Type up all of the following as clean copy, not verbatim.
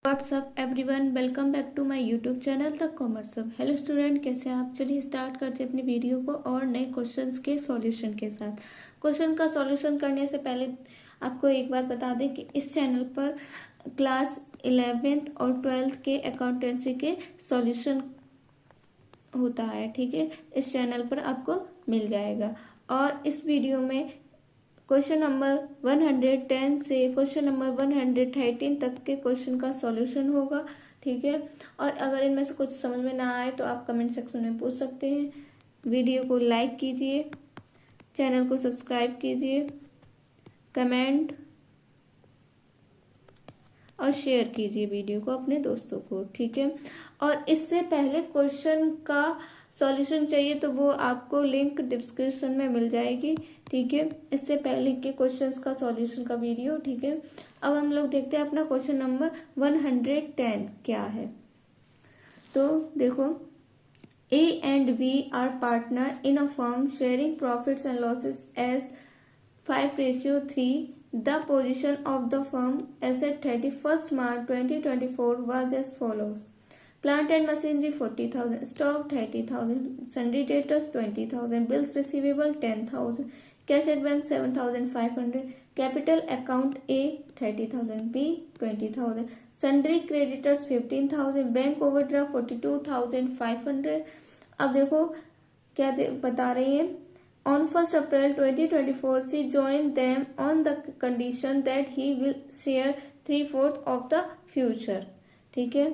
WhatsApp everyone, welcome back to my YouTube channel the commerce hub. Hello student, कैसे हैं आप? चलिए start करते हैं अपनी वीडियो को और नए क्वेश्चंस के सॉल्यूशन के साथ। क्वेश्चन का सॉल्यूशन करने से पहले आपको एक बात बता दें कि इस चैनल पर क्लास 11th और 12th के अकाउंटेंसी के सॉल्यूशन होता है। ठीक है, इस चैनल पर आपको मिल जाएगा। और इस वीडियो में क्वेश्चन नंबर 110 से क्वेश्चन नंबर 113 तक के क्वेश्चन का सॉल्यूशन होगा। ठीक है, और अगर इनमें से कुछ समझ में ना आए तो आप कमेंट सेक्शन में पूछ सकते हैं। वीडियो को लाइक कीजिए, चैनल को सब्सक्राइब कीजिए, कमेंट और शेयर कीजिए वीडियो को अपने दोस्तों को। ठीक है, और इससे पहले क्वेश्चन का सॉल्यूशन चाहिए तो वो आपको लिंक डिस्क्रिप्शन में मिल जाएगी। ठीक है, इससे पहले के क्वेश्चंस का सॉल्यूशन का वीडियो। ठीक है, अब हम लोग देखते हैं अपना क्वेश्चन नंबर 110 क्या है। तो देखो, A and B are partner in a firm sharing profits and losses as 5:3. The position of the firm as at 31st March 2024 was as follows: plant and machinery 40,000, stock 30,000, sundry debtors 20,000, bills receivable 10,000, cash at bank 7,500, capital account A 30,000, B 20,000, sundry creditors 15,000, bank overdraft 42,500। अब देखो क्या बता रही है। On 1st April 2024, she joined them on the condition that he will share 3/4 of the future. ठीक है,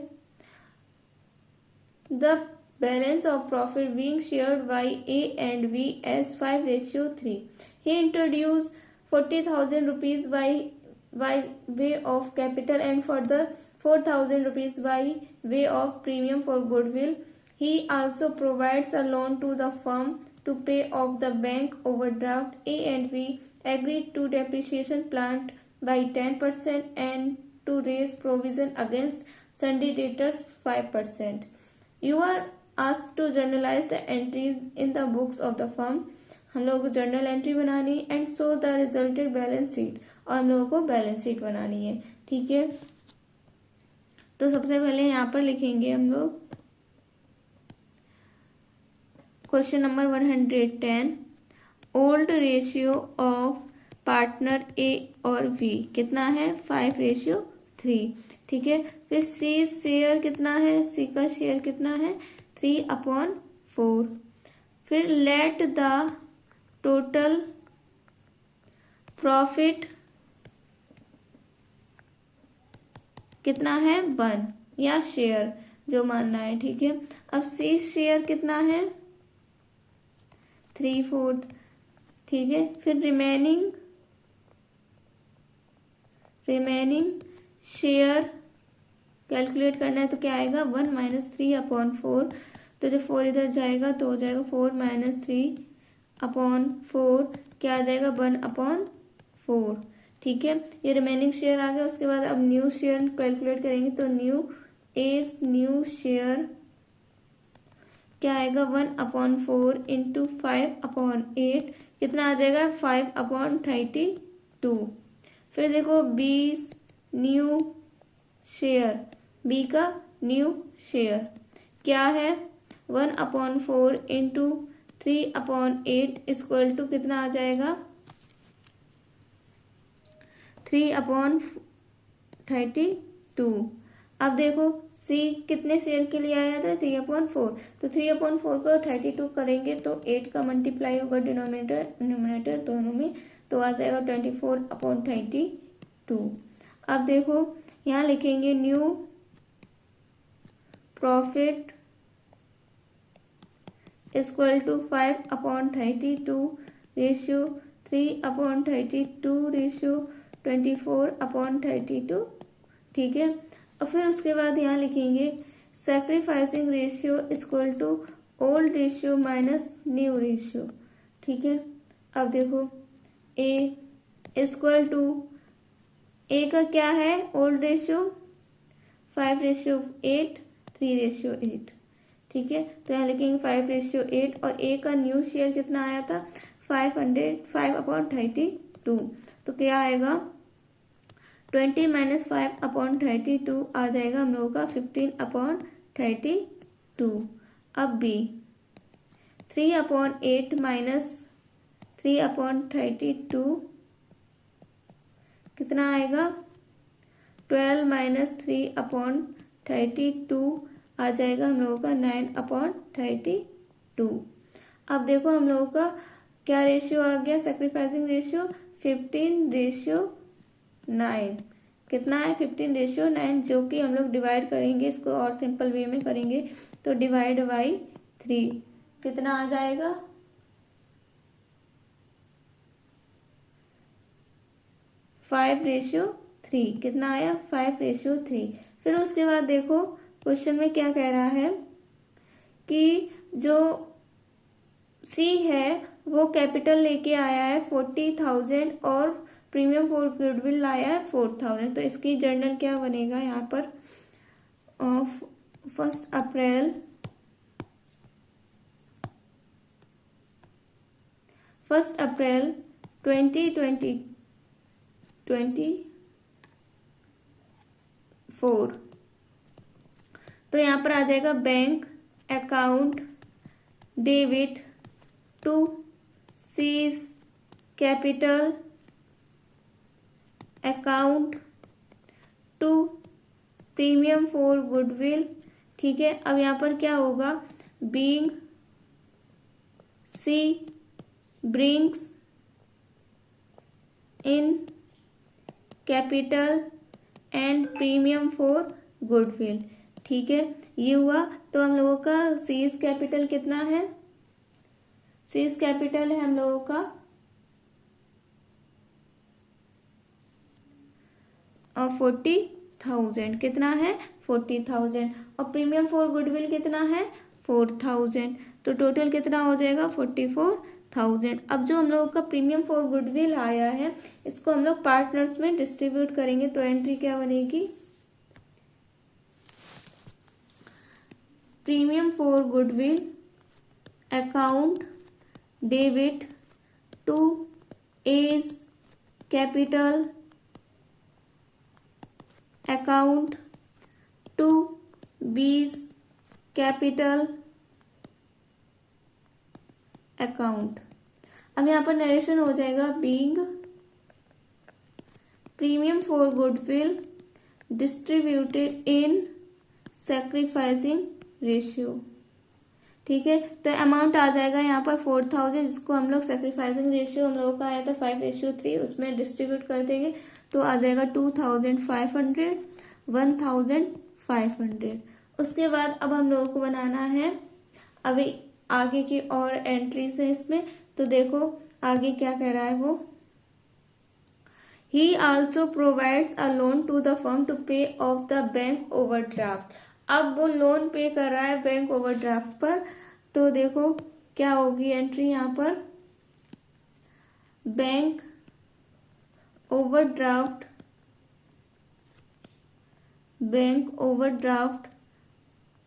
the balance of profit being shared by A and B as 5:3. He introduced 40,000 rupees by way of capital and further 4,000 rupees by way of premium for goodwill. He also provides a loan to the firm to pay off the bank overdraft. A and B agreed to depreciation plant by 10% and to raise provision against sundry debtors 5%. You are asked to journalize the entries in the books of the firm. हम लोगों को journal entry बनानी and show the resulted balance sheet, और हम लोगों को balance sheet बनानी है। ठीक है, तो सबसे पहले यहाँ पर लिखेंगे हम लोग question number 110, old ratio of partner A और बी कितना है? 5:3। ठीक है, फिर सी शेयर कितना है? सी का शेयर कितना है? 3/4। फिर लेट द टोटल प्रॉफिट कितना है? 1 या शेयर जो मानना है। ठीक है, अब सी शेयर कितना है? 3/4। ठीक है, फिर रिमेनिंग शेयर कैलकुलेट करना है तो क्या आएगा? 1 - 3/4। तो जब 4 इधर जाएगा तो हो जाएगा 4 - 3/4, क्या आ जाएगा? 1/4। ठीक है, ये रिमेनिंग शेयर आ गया। उसके बाद अब न्यू शेयर कैलकुलेट करेंगे तो न्यू शेयर क्या आएगा? 1/4 इंटू 5/8 कितना आ जाएगा? 5/32। फिर देखो बी न्यू शेयर, बी का न्यू शेयर क्या है? 1/4 इंटू 3/8 इक्वल टू कितना आ जाएगा? 3/32। अब देखो सी कितने शेयर के लिए आया था? 3/4। तो 3/4 को 32 करेंगे तो 8 का मल्टीप्लाई होगा डिनोमिनेटर दोनों में, तो आ जाएगा 24/32। अब देखो यहाँ लिखेंगे new profit equal to 5/32 ratio 3/32 ratio 24/32। ठीक है, और फिर उसके बाद यहाँ लिखेंगे sacrificing ratio equal to old ratio minus new ratio. ठीक है, अब देखो ए इक्वल टू ए का क्या है? Old ratio 5:8, 3:8। ठीक है, तो यहाँ लिखेंगे 5:8 और ए का न्यू शेयर कितना आया था? 5/32। तो क्या आएगा? 20 - 5/32 आ जाएगा हम लोगों का 15/32। अब बी 3/8 - 3/32 कितना आएगा? 12 - 3/32 आ जाएगा हम लोगों का 9/32। अब देखो हम लोगों का क्या रेशियो आ गया, सैक्रिफाइसिंग रेशियो 15:9। कितना है? 15:9, जो कि हम लोग डिवाइड करेंगे इसको और सिंपल वे में करेंगे तो डिवाइड बाई 3 कितना आ जाएगा? 5:3। कितना आया? 5:3। फिर उसके बाद देखो क्वेश्चन में क्या कह रहा है कि जो सी है वो कैपिटल लेके आया है 40,000 और प्रीमियम फॉर गुडविल लाया है 4,000। तो इसकी जर्नल क्या बनेगा यहाँ पर? 1 अप्रैल 2024। तो यहाँ पर आ जाएगा bank account debit to C's capital account to premium for goodwill. ठीक है, अब यहाँ पर क्या होगा? Being C brings in capital and premium for goodwill. ठीक है, ये हुआ। तो हम लोगों का सीज कैपिटल कितना है? सीज कैपिटल है हम लोगों का 40,000। कितना है? 40,000। और प्रीमियम फॉर गुडविल कितना है? 4,000। तो टोटल कितना हो जाएगा? 44,000। अब जो हम लोगों का प्रीमियम फॉर गुडविल आया है इसको हम लोग पार्टनर्स में डिस्ट्रीब्यूट करेंगे। तो एंट्री क्या बनेगी? Premium for goodwill account debit to A's capital account to B's capital account. अब यहाँ पर नरेशन हो जाएगा being premium for goodwill distributed in sacrificing ratio. ठीक है, तो अमाउंट आ जाएगा यहाँ पर 4,000 जिसको हम लोग सैक्रिफाइसिंग रेशियो हम लोगों का आया था 5:3 उसमें डिस्ट्रीब्यूट कर देंगे तो आ जाएगा 2,500 1,500। उसके बाद अब हम लोगों को बनाना है अभी आगे की और एंट्रीज है इसमें। तो देखो आगे क्या कह रहा है वो, he also provides a loan to the firm to pay off the bank overdraft. अब वो लोन पे कर रहा है बैंक ओवरड्राफ्ट पर। तो देखो क्या होगी एंट्री यहाँ पर, bank overdraft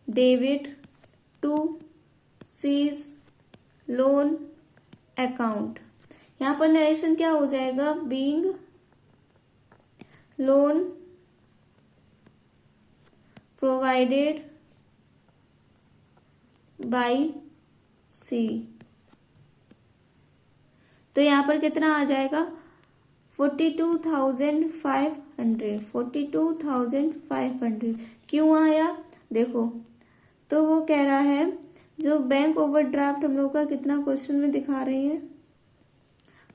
debit to C's loan account. यहाँ पर नरेशन क्या हो जाएगा? Being loan provided by C. तो यहाँ पर कितना आ जाएगा? 42,500। 42,500 क्यों आया? देखो तो वो कह रहा है जो बैंक ओवरड्राफ्ट हम लोग का कितना क्वेश्चन में दिखा रही है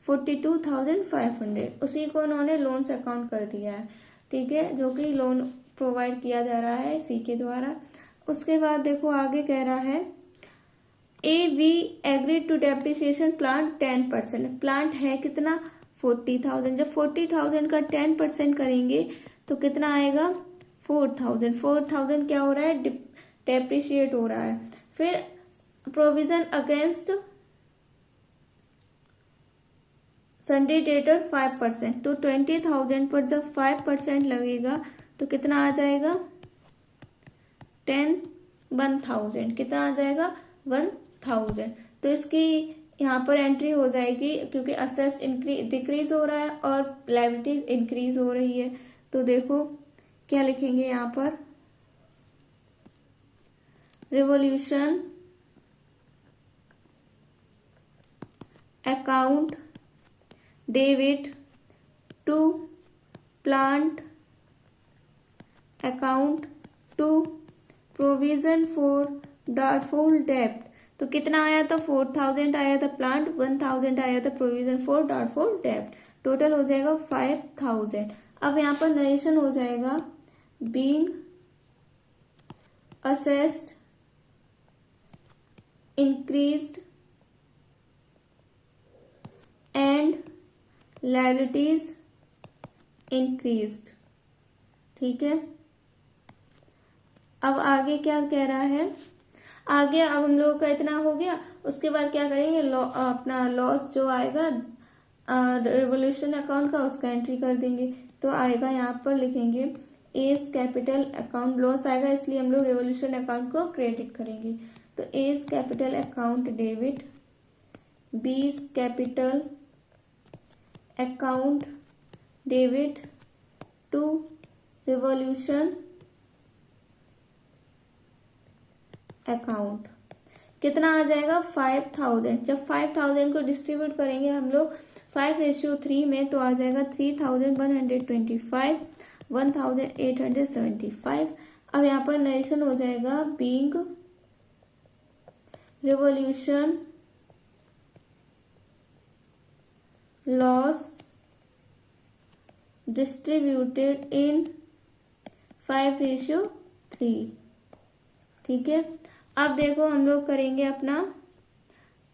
42,500, उसी को उन्होंने लोन्स अकाउंट कर दिया है। ठीक है, जो कि लोन प्रोवाइड किया जा रहा है सी के द्वारा। उसके बाद देखो आगे कह रहा है A we agree to depreciation plant 10%। Plant है कितना? 40,000। जब 40,000 का 10% करेंगे तो कितना आएगा? 4,000। 4,000 क्या हो रहा है? डेप्रिशिएट हो रहा है। फिर प्रोविजन अगेंस्ट सन्डे डेटर 5%। तो 20,000 पर जब 5% लगेगा तो कितना आ जाएगा? 1,000। कितना आ जाएगा? 1,000। तो इसकी यहाँ पर एंट्री हो जाएगी क्योंकि असेस डिक्रीज हो रहा है और लायबिलिटीज इंक्रीज हो रही है। तो देखो क्या लिखेंगे यहाँ पर, revaluation account debit to plant account to provision for doubtful डेब्ट। तो कितना आया था, 4000 आया था प्लांट, 1000 आया था प्रोविजन फॉर डाउटफुल डेब्ट, टोटल हो जाएगा 5000। अब यहाँ पर नरेशन हो जाएगा, being assessed increased and liabilities increased. ठीक है, अब आगे क्या कह रहा है, आगे अब हम लोगों का इतना हो गया, उसके बाद क्या करेंगे, अपना लॉस जो आएगा रिवॉल्यूशन अकाउंट का उसका एंट्री कर देंगे। तो आएगा यहाँ पर लिखेंगे एस कैपिटल अकाउंट, लॉस आएगा इसलिए हम लोग रिवॉल्यूशन अकाउंट को क्रेडिट करेंगे। तो A's capital account debit, B's capital account debit to revaluation account. कितना आ जाएगा, 5000। जब 5000 को डिस्ट्रीब्यूट करेंगे हम लोग 5:3 में, तो आ जाएगा 3125, 1875। अब यहाँ पर नरेशन हो जाएगा, बीइंग रिवॉल्यूशन लॉस डिस्ट्रीब्यूटेड इन 5:3। ठीक है, अब देखो हम लोग करेंगे अपना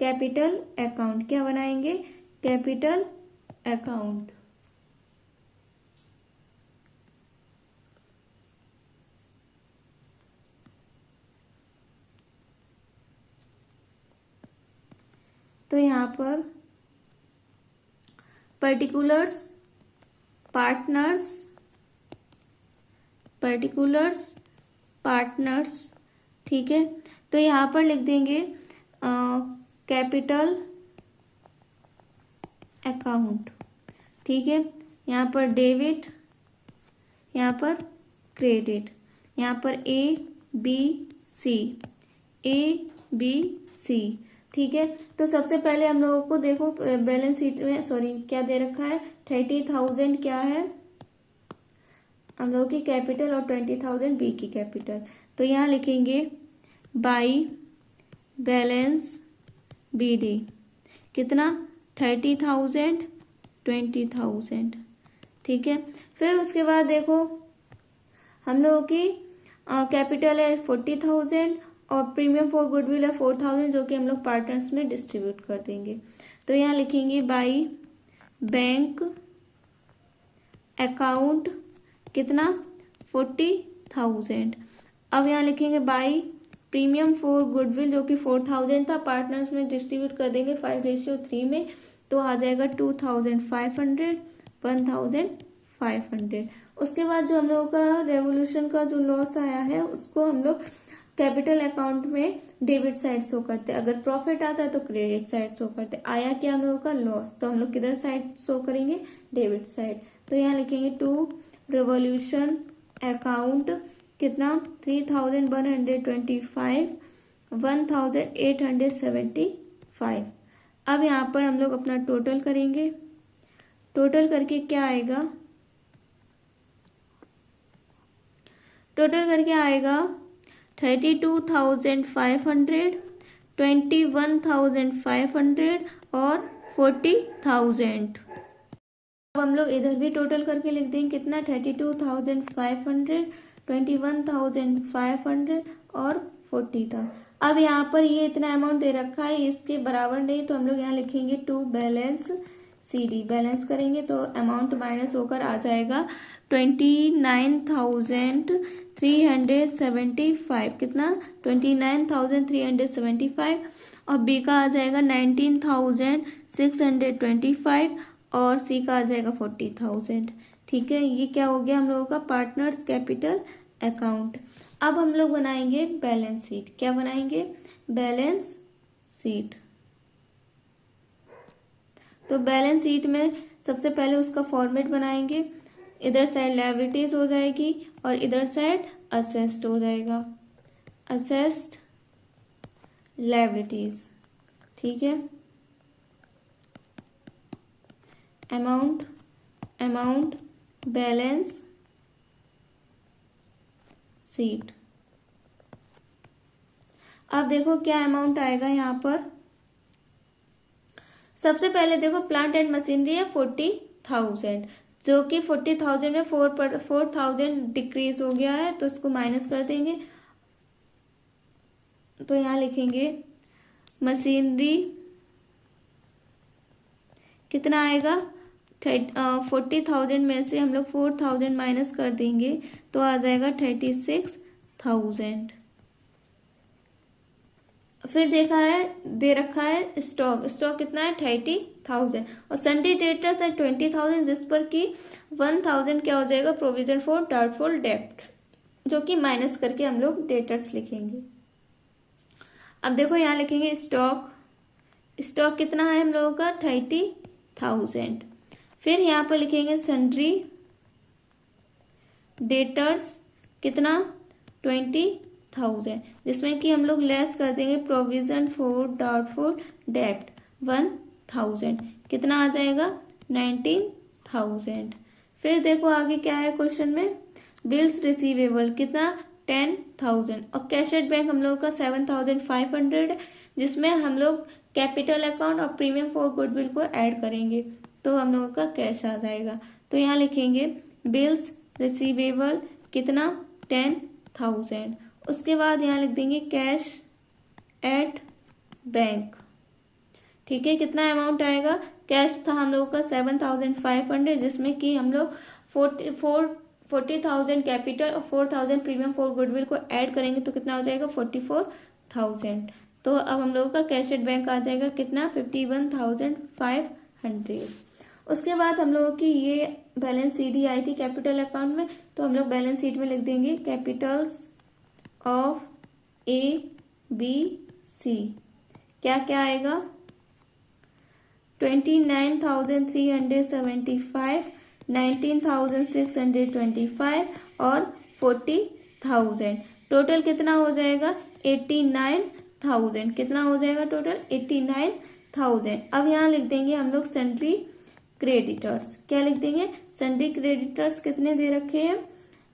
कैपिटल अकाउंट, क्या बनाएंगे, कैपिटल अकाउंट। तो यहाँ पर पर्टिकुलर्स पार्टनर्स, ठीक है, तो यहाँ पर लिख देंगे कैपिटल अकाउंट। ठीक है, यहाँ पर डेबिट, यहाँ पर क्रेडिट, यहाँ पर ए बी सी। ठीक है, तो सबसे पहले हम लोगों को देखो बैलेंस शीट में, सॉरी क्या दे रखा है, 30,000 क्या है हम लोगों की कैपिटल और 20,000 बी की कैपिटल। तो यहाँ लिखेंगे बाई बैलेंस बीडी, कितना 30,000 20,000। ठीक है, फिर उसके बाद देखो हम लोगों की कैपिटल है 40,000 और प्रीमियम फॉर गुडविल है 4,000, जो कि हम लोग पार्टनर्स में डिस्ट्रीब्यूट कर देंगे। तो यहाँ लिखेंगे बाई बैंक अकाउंट, कितना 40,000। अब यहाँ लिखेंगे बाई प्रीमियम फॉर गुडविल, जो कि 4,000 था, पार्टनर्स में डिस्ट्रीब्यूट कर देंगे 5:3 में, तो आ जाएगा 2,500, 1,500। उसके बाद जो हम लोगों का रेवोल्यूशन का जो लॉस आया है उसको हम लोग कैपिटल अकाउंट में डेबिट साइड शो करते हैं, अगर प्रॉफिट आता है तो क्रेडिट साइड शो करते हैं। आया क्या हम लोगों का लॉस, तो हम लोग किधर साइड शो करेंगे, डेबिट साइड। तो यहाँ लिखेंगे टू रिवॉल्यूशन अकाउंट, कितना 3,125, 1,875। अब यहाँ पर हम लोग अपना टोटल करेंगे, टोटल करके क्या आएगा, टोटल करके आएगा 32,500, 21,500 और 40,000। अब हम लोग इधर भी टोटल करके लिख देंगे, कितना 32,500, 21,500 और 40,000। अब यहाँ पर ये इतना अमाउंट दे रखा है, इसके बराबर नहीं, तो हम लोग यहाँ लिखेंगे टू बैलेंस CD, बैलेंस करेंगे तो अमाउंट माइनस होकर आ जाएगा 29,375, कितना 29,375, और B का आ जाएगा 19,625 और C का आ जाएगा 40,000। ठीक है, ये क्या हो गया हम लोगों का पार्टनर्स कैपिटल अकाउंट। अब हम लोग बनाएंगे बैलेंस शीट, क्या बनाएंगे, बैलेंस शीट। तो बैलेंस शीट में सबसे पहले उसका फॉर्मेट बनाएंगे, इधर साइड लायबिलिटीज हो जाएगी और इधर साइड असेस्ड हो जाएगा, असेस्ड लायबिलिटीज। ठीक है, अमाउंट बैलेंस शीट। अब देखो क्या अमाउंट आएगा यहाँ पर। सबसे पहले देखो प्लांट एंड मशीनरी है 40,000, जो कि 40,000 में 4,000 डिक्रीज हो गया है, तो इसको माइनस कर देंगे। तो यहाँ लिखेंगे मशीनरी कितना आएगा, 40,000 में से हम लोग 4,000 माइनस कर देंगे तो आ जाएगा 36,000। फिर दे रखा है स्टॉक कितना है 30,000 और सन्डी डेटर्स है 20,000, जिस पर कि 1,000 क्या हो जाएगा प्रोविजन फॉर डाउटफुल डेब्ट, जो कि माइनस करके हम लोग डेटर्स लिखेंगे। अब देखो यहाँ लिखेंगे स्टॉक कितना है हम लोगों का 30,000। फिर यहाँ पर लिखेंगे सन्ड्री डेटर्स कितना 20,000, जिसमें कि हम लोग लेस कर देंगे प्रोविजन फॉर डाउटफुल डेब्ट 1,000, कितना आ जाएगा 19,000। फिर देखो आगे क्या है क्वेश्चन में, बिल्स रिसीवेबल कितना 10,000 और कैश एट बैंक हम लोग का 7,500, जिसमें हम लोग कैपिटल अकाउंट और प्रीमियम फॉर गुडविल को ऐड करेंगे तो हम लोगों का कैश आ जाएगा। तो यहाँ लिखेंगे बिल्स रिसीवेबल कितना 10,000। उसके बाद यहाँ लिख देंगे कैश एट बैंक। ठीक है, कितना अमाउंट आएगा, कैश था हम लोगों का 7,500, जिसमें कि हम लोग 40,000 कैपिटल और 4,000 प्रीमियम फॉर गुडविल को ऐड करेंगे तो कितना हो जाएगा 44,000। तो अब हम लोगों का कैश एट बैंक आ जाएगा कितना 51,500। उसके बाद हम लोगों की ये बैलेंस शीट ही आई थी कैपिटल अकाउंट में, तो हम लोग बैलेंस शीट में लिख देंगे कैपिटल्स ऑफ ABC। क्या क्या आएगा 29,375, 19,625 और 40,000। टोटल कितना हो जाएगा 89,000। कितना हो जाएगा टोटल 89,000। अब यहाँ लिख देंगे हम लोग सन्ड्री क्रेडिटर्स। क्या लिख देंगे सन्ड्री क्रेडिटर्स कितने दे रखे हैं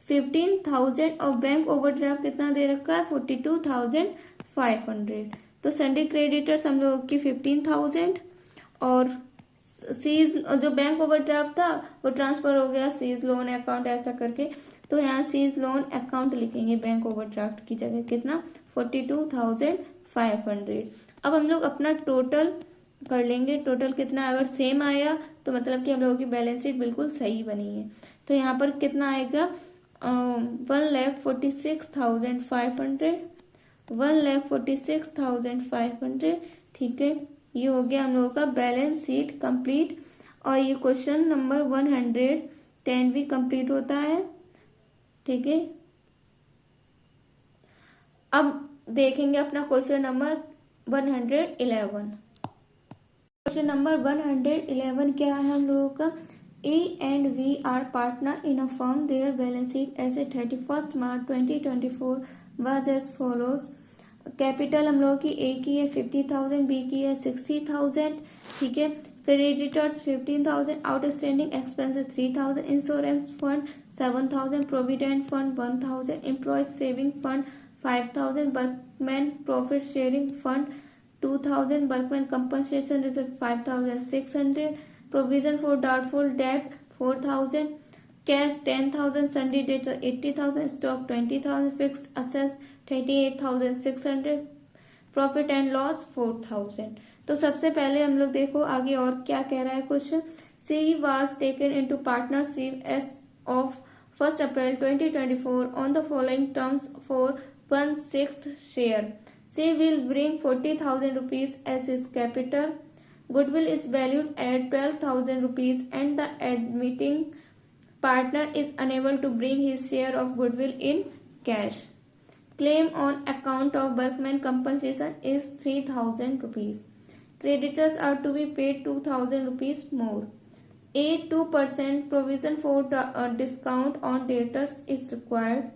15,000 और बैंक ओवरड्राफ्ट कितना दे रखा है 42,500। तो सन्ड्री क्रेडिटर्स हम लोग की 15,000 और सीज जो बैंक ओवरड्राफ्ट था वो ट्रांसफर हो गया सीज लोन अकाउंट ऐसा करके, तो यहाँ सीज लोन अकाउंट लिखेंगे बैंक ओवरड्राफ्ट की जगह कितना 42,500। अब हम लोग अपना टोटल कर लेंगे, टोटल कितना अगर सेम आया तो मतलब कि हम लोगों की बैलेंस शीट बिल्कुल सही बनी है। तो यहाँ पर कितना आएगा 1,46,500, 1,46,500। ठीक है, ये हो गया हम लोगों का बैलेंस शीट कंप्लीट और ये क्वेश्चन नंबर 110 भी कंप्लीट होता है। ठीक है, अब देखेंगे अपना क्वेश्चन नंबर 111। क्वेश्चन नंबर 111 क्या है हम लोगों का, A and V are partner in a firm. Their balance sheet as at 31st March 2024 was as follows. Capital हम लोगों की A की है 50,000, B की है 60,000। ठीक है, creditors 15,000, outstanding expenses 3,000, insurance fund 7,000, provident fund 1,000, employee saving fund 5,000, workman profit sharing fund 2,000, workman compensation reserve 5,600, provision for doubtful debt 4,000, cash 10,000, sundry debtor 80,000, stock 20,000, fixed assets 38,600, profit and loss 4,000। तो सबसे पहले हम लोग देखो आगे और क्या कह रहा है question. She was taken into partnership as of 1st April 2024 on the following terms for 1/6 share. She will bring 40,000 rupees as his capital. Goodwill is valued at 12,000 rupees and the admitting partner is unable to bring his share of goodwill in cash. Claim on account of workman compensation is 3,000 rupees. Creditors are to be paid 2,000 rupees more. A 2% provision for discount on debtors is required.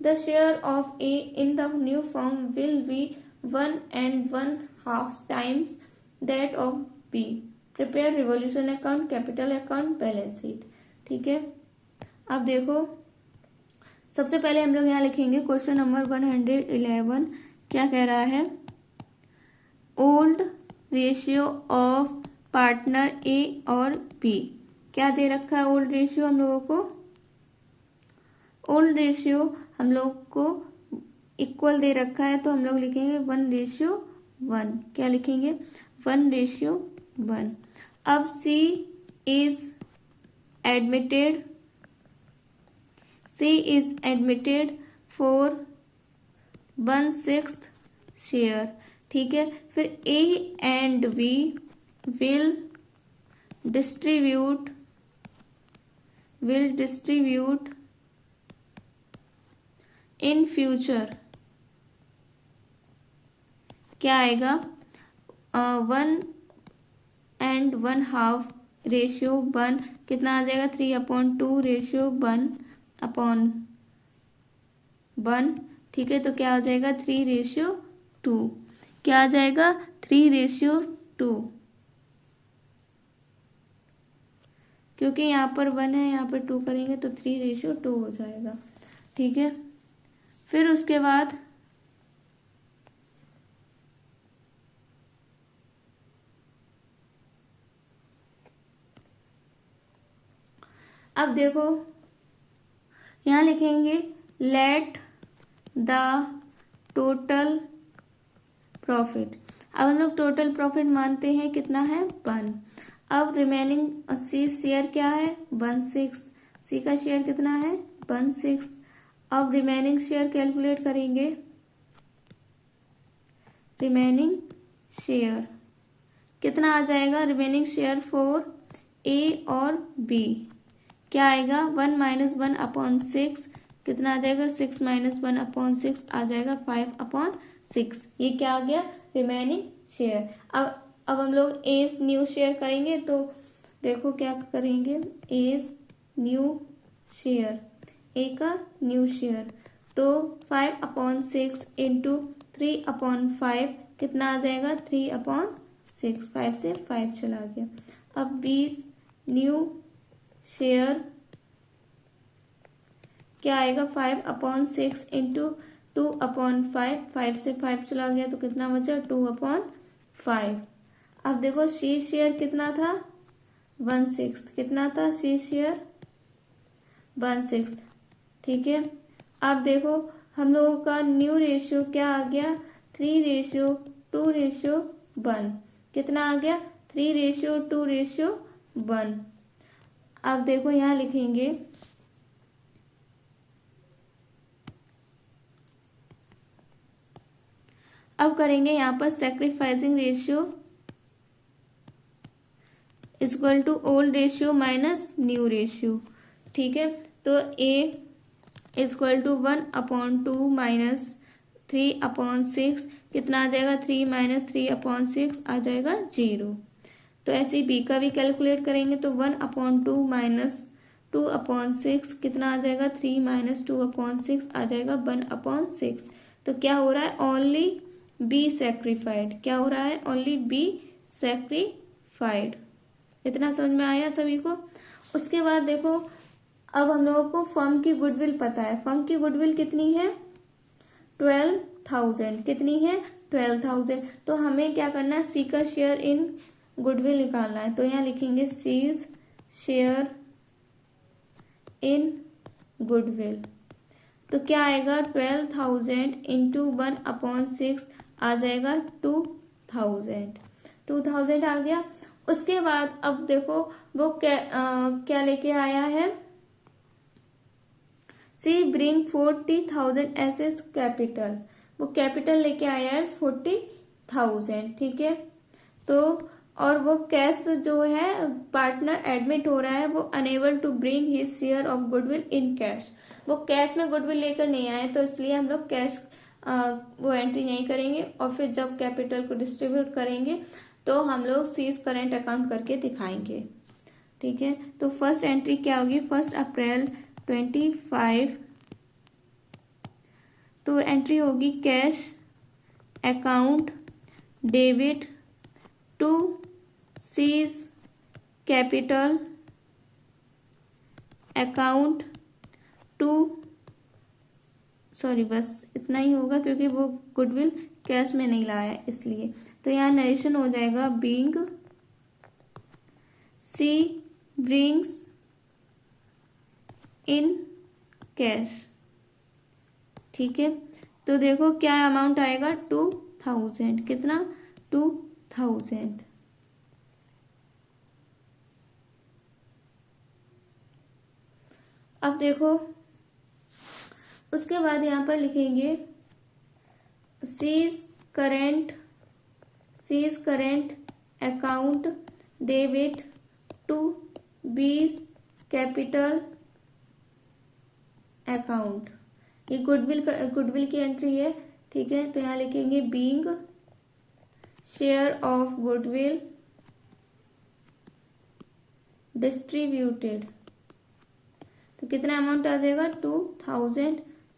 The share of A in the new firm will be 1.5 times that of B. Prepare revolution account, capital account, balance sheet. ठीक है, अब देखो सबसे पहले हम लोग यहाँ लिखेंगे क्वेश्चन नंबर 111 क्या कह रहा है। Old ratio of partner A और बी, क्या दे रखा है ओल्ड रेशियो हम लोगों को। ओल्ड रेशियो हम लोग को इक्वल दे रखा है, तो हम लोग लिखेंगे 1:1। क्या लिखेंगे 1:1। अब C is admitted for 1/6 share. ठीक है, फिर A and B will distribute in future. क्या आएगा 1.5 रेशियो 1, कितना आ जाएगा 3/2 रेशियो 1/1। ठीक है, तो क्या आ जाएगा 3:2। क्या आ जाएगा 3:2, क्योंकि यहाँ पर 1 है, यहाँ पर 2 करेंगे तो 3:2 हो जाएगा। ठीक है, फिर उसके बाद अब देखो यहां लिखेंगे लेट द टोटल प्रॉफिट। अब हम लोग टोटल प्रॉफिट मानते हैं कितना है 1। अब रिमेनिंग सी शेयर क्या है 1/6, सी का शेयर कितना है 1/6। अब रिमेनिंग शेयर कैलकुलेट करेंगे। रिमेनिंग शेयर कितना आ जाएगा, रिमेनिंग शेयर फॉर ए और बी क्या आएगा 1 - 1/6, कितना आ जाएगा 6 - 1/6 आ जाएगा 5/6। ये क्या आ गया रिमेनिंग शेयर। अब हम लोग एज न्यू शेयर करेंगे, तो देखो क्या करेंगे एज न्यू शेयर, ए का न्यू शेयर, तो 5/6 इंटू 3/5 कितना आ जाएगा 3/6, 5 से 5 चला गया। अब 20 न्यू शेयर क्या आएगा 5/6 इंटू 2/5, 5 से 5 चला गया तो कितना बचा 2/5। अब देखो सी शेयर कितना था 1/6, कितना था सी शेयर 1/6। ठीक है, अब देखो हम लोगों का न्यू रेशियो क्या आ गया 3:2:1, कितना आ गया 3:2:1। अब देखो यहां लिखेंगे अब करेंगे यहां पर sacrificing ratio equal to old ratio minus new ratio. ठीक है, तो ए इक्वल टू 1/2 माइनस 3/6 कितना आ जाएगा 3 - 3/6 आ जाएगा 0। तो ऐसे ही बी का भी कैलकुलेट करेंगे, तो 1/2 माइनस 2/6 कितना आ जाएगा 3 - 2/6 आ जाएगा 1/6। तो क्या हो रहा है ओनली बी सैक्रिफाइड, क्या हो रहा है ओनली बी सैक्रिफाइड। इतना समझ में आया सभी को। उसके बाद देखो अब हम लोगों को फर्म की गुडविल पता है, फर्म की गुडविल कितनी है 12,000, कितनी है 12,000। तो हमें क्या करना है सी का शेयर इन गुडविल निकालना है, तो यहाँ लिखेंगे सीज शेयर इन गुडविल, तो क्या आएगा 12,000 इंटू 1/6 आ जाएगा 2,000 आ गया। उसके बाद अब देखो वो क्या लेके आया है सी ब्रिंग 40,000 एसेस कैपिटल, वो कैपिटल लेके आया है 40,000। ठीक है, तो और वो कैश जो है पार्टनर एडमिट हो रहा है वो unable to bring his share of goodwill in cash, वो कैश में गुडविल लेकर नहीं आए, तो इसलिए हम लोग कैश वो एंट्री नहीं करेंगे। और फिर जब कैपिटल को डिस्ट्रीब्यूट करेंगे तो हम लोग सीज करेंट अकाउंट करके दिखाएंगे। ठीक है। तो फर्स्ट एंट्री क्या होगी, 1 अप्रैल 25। तो एंट्री होगी cash account debit to C's capital account to, sorry बस इतना ही होगा क्योंकि वो गुडविल कैश में नहीं लाया इसलिए। तो यहाँ नरेशन हो जाएगा being C brings in cash. ठीक है। तो देखो क्या अमाउंट आएगा, 2000। कितना, 2000। अब देखो उसके बाद यहां पर लिखेंगे C's current account debit to B's capital account. ये गुडविल की एंट्री है। ठीक है। तो यहां लिखेंगे being share of goodwill distributed. तो कितना अमाउंट आ जाएगा,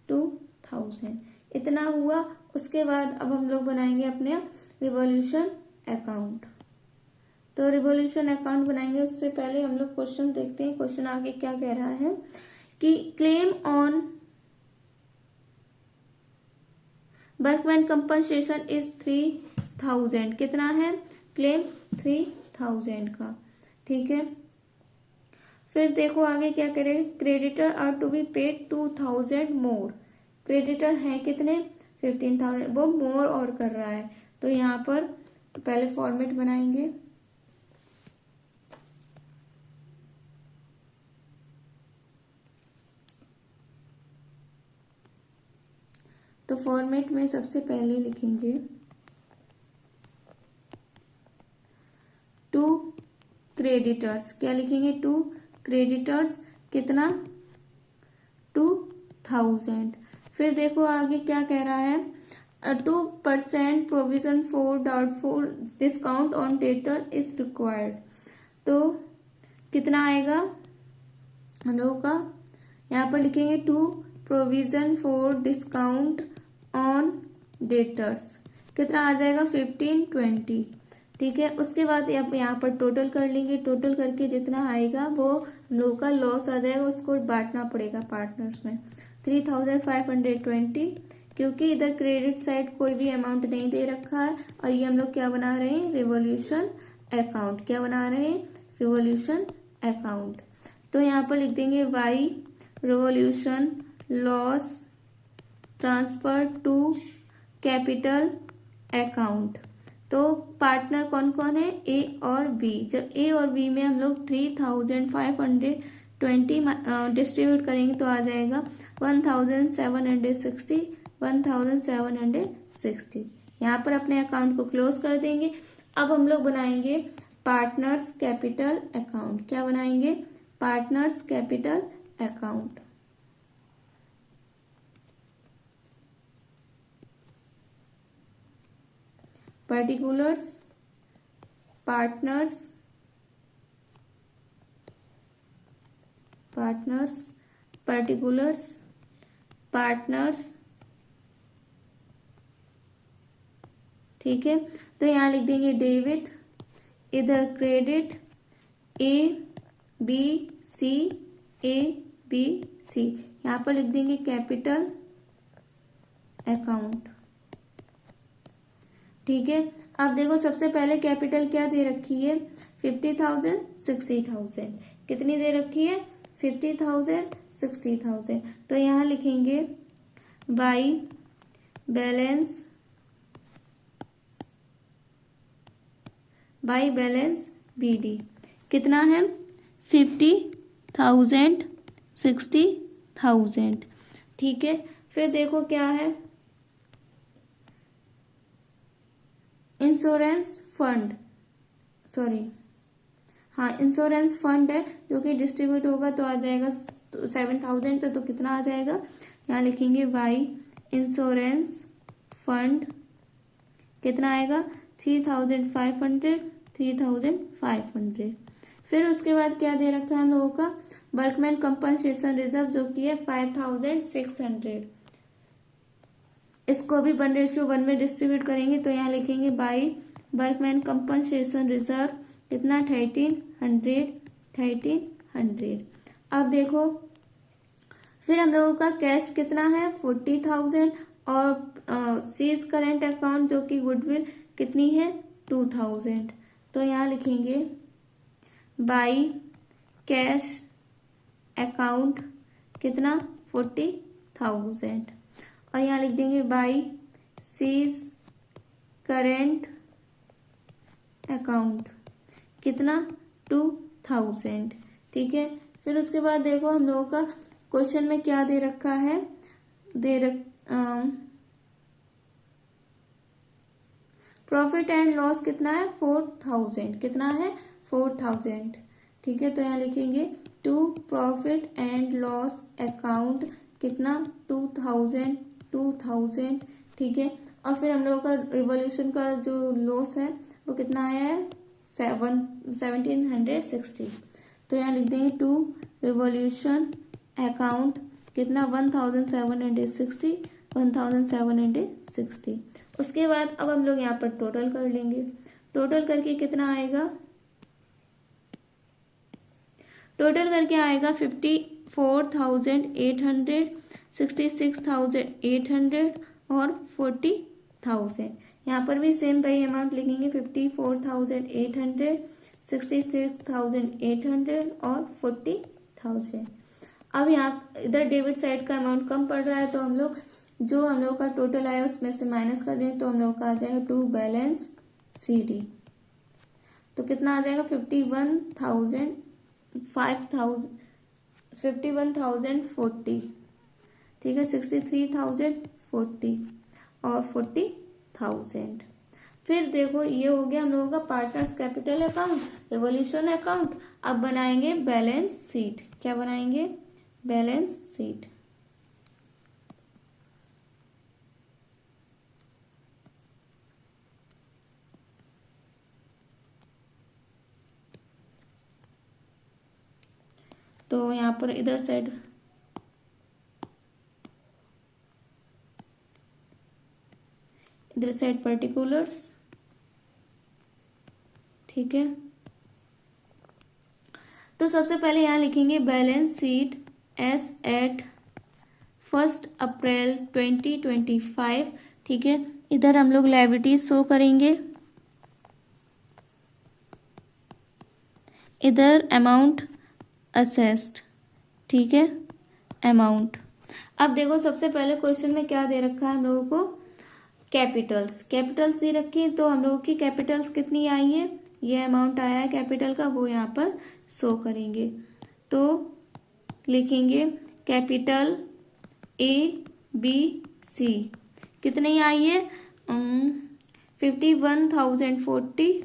2000 इतना हुआ। उसके बाद अब हम लोग बनाएंगे अपने रिवॉल्यूशन अकाउंट। तो रिवॉल्यूशन अकाउंट बनाएंगे उससे पहले हम लोग क्वेश्चन देखते हैं। क्वेश्चन आगे क्या कह रहा है कि claim on workman compensation is 3000। कितना है क्लेम, 3000 का। ठीक है। फिर देखो आगे क्या करें, creditor are to be paid 2000 more. Creditor है कितने, 15,000, वो मोर और कर रहा है। तो यहाँ पर पहले फॉर्मेट बनाएंगे। तो फॉर्मेट में सबसे पहले लिखेंगे टू क्रेडिटर्स। क्या लिखेंगे, टू क्रेडिटर्स कितना, 2000। फिर देखो आगे क्या कह रहा है, 2% provision for doubtful discount on debtor is required. तो कितना आएगा हम लोगों का, यहाँ पर लिखेंगे 2 provision for discount on debtors. कितना आ जाएगा, 1520। ठीक है। उसके बाद आप यहाँ पर टोटल कर लेंगे। टोटल करके जितना आएगा वो हम लोगों का लॉस आ जाएगा, उसको बांटना पड़ेगा पार्टनर्स में। 3520, क्योंकि इधर क्रेडिट साइड कोई भी अमाउंट नहीं दे रखा है। और ये हम लोग क्या बना रहे हैं, रिवॉल्यूशन अकाउंट। क्या बना रहे हैं, रिवॉल्यूशन अकाउंट। तो यहाँ पर लिख देंगे by revaluation loss transfer to capital account. तो पार्टनर कौन कौन है, ए और बी। जब ए और बी में हम लोग 3520 डिस्ट्रीब्यूट करेंगे तो आ जाएगा 1760। यहाँ पर अपने अकाउंट को क्लोज कर देंगे। अब हम लोग बनाएंगे पार्टनर्स कैपिटल अकाउंट। क्या बनाएंगे, partners capital account. Particulars partners particulars partners. ठीक है। तो यहां लिख देंगे डेबिट, इधर क्रेडिट ए बी सी, यहां पर लिख देंगे कैपिटल अकाउंट। ठीक है। अब देखो सबसे पहले कैपिटल क्या दे रखी है, 50,000 60,000। कितनी दे रखी है, 50,000 60,000। तो यहां लिखेंगे बाई बैलेंस बीडी। कितना है, 50,000 60,000। ठीक है। फिर देखो क्या है, इंश्योरेंस फंड, इंश्योरेंस फंड है जो कि डिस्ट्रीब्यूट होगा तो आ जाएगा 7,000। तो कितना आ जाएगा, यहाँ लिखेंगे वाई इंश्योरेंस फंड। कितना आएगा, 3,500। फिर उसके बाद क्या दे रखा है हम लोगों का, वर्कमैन कंपनसेशन रिजर्व जो कि है 5600। इसको भी 1:1 में डिस्ट्रीब्यूट करेंगे तो यहाँ लिखेंगे बाई वर्कमैन कंपनसेशन रिजर्व कितना 1300। अब देखो फिर हम लोगों का कैश कितना है 40,000 और सीज करेंट अकाउंट जो कि गुडविल कितनी है 2000। तो यहाँ लिखेंगे बाई कैश अकाउंट कितना 40,000 और यहाँ लिख देंगे बाई सीज करेंट अकाउंट कितना 2000। ठीक है, फिर उसके बाद देखो हम लोगों का क्वेश्चन में क्या दे रखा है, प्रॉफिट एंड लॉस कितना है 4000, कितना है 4000। ठीक है, तो यहाँ लिखेंगे to profit and loss account कितना 2000। ठीक है, और फिर हम लोगों का रिवॉल्यूशन का जो लॉस है वो कितना आया है 1760। तो यहाँ लिख देंगे टू रिवॉल्यूशन अकाउंट कितना 1760। उसके बाद अब हम लोग यहाँ पर टोटल कर लेंगे, टोटल करके कितना आएगा, टोटल करके आएगा 54,800, 66,800 और 40,000। यहाँ पर भी सेम वही अमाउंट लिखेंगे 54,800, 66,800 और 40,000। अब यहाँ इधर डेबिट साइड का अमाउंट कम पड़ रहा है तो हम लोग जो हम लोग का टोटल आया उसमें से माइनस कर देंगे तो हम लोग का आ जाएगा टू बैलेंस CD। तो कितना आ जाएगा 51,040। ठीक है, 63,040 और 40,000। फिर देखो ये हो गया हम लोगों का partners capital account, revolution account. अब बनाएंगे बैलेंस शीट, क्या बनाएंगे बैलेंस शीट। तो यहाँ पर इधर साइड पर्टिकुलर्स। ठीक है, तो सबसे पहले यहाँ लिखेंगे balance sheet S eight 1 April 2025। ठीक है, इधर हम लोग लायबिलिटीज शो करेंगे, इधर अमाउंट असेस्ड। ठीक है, अमाउंट। अब देखो सबसे पहले क्वेश्चन में क्या दे रखा है हम लोगों को, कैपिटल्स दे रखी है। तो हम लोगों की कैपिटल्स कितनी आई है, ये अमाउंट आया है कैपिटल का, वो यहाँ पर शो करेंगे। तो लिखेंगे कैपिटल ABC कितनी आई है 51,040,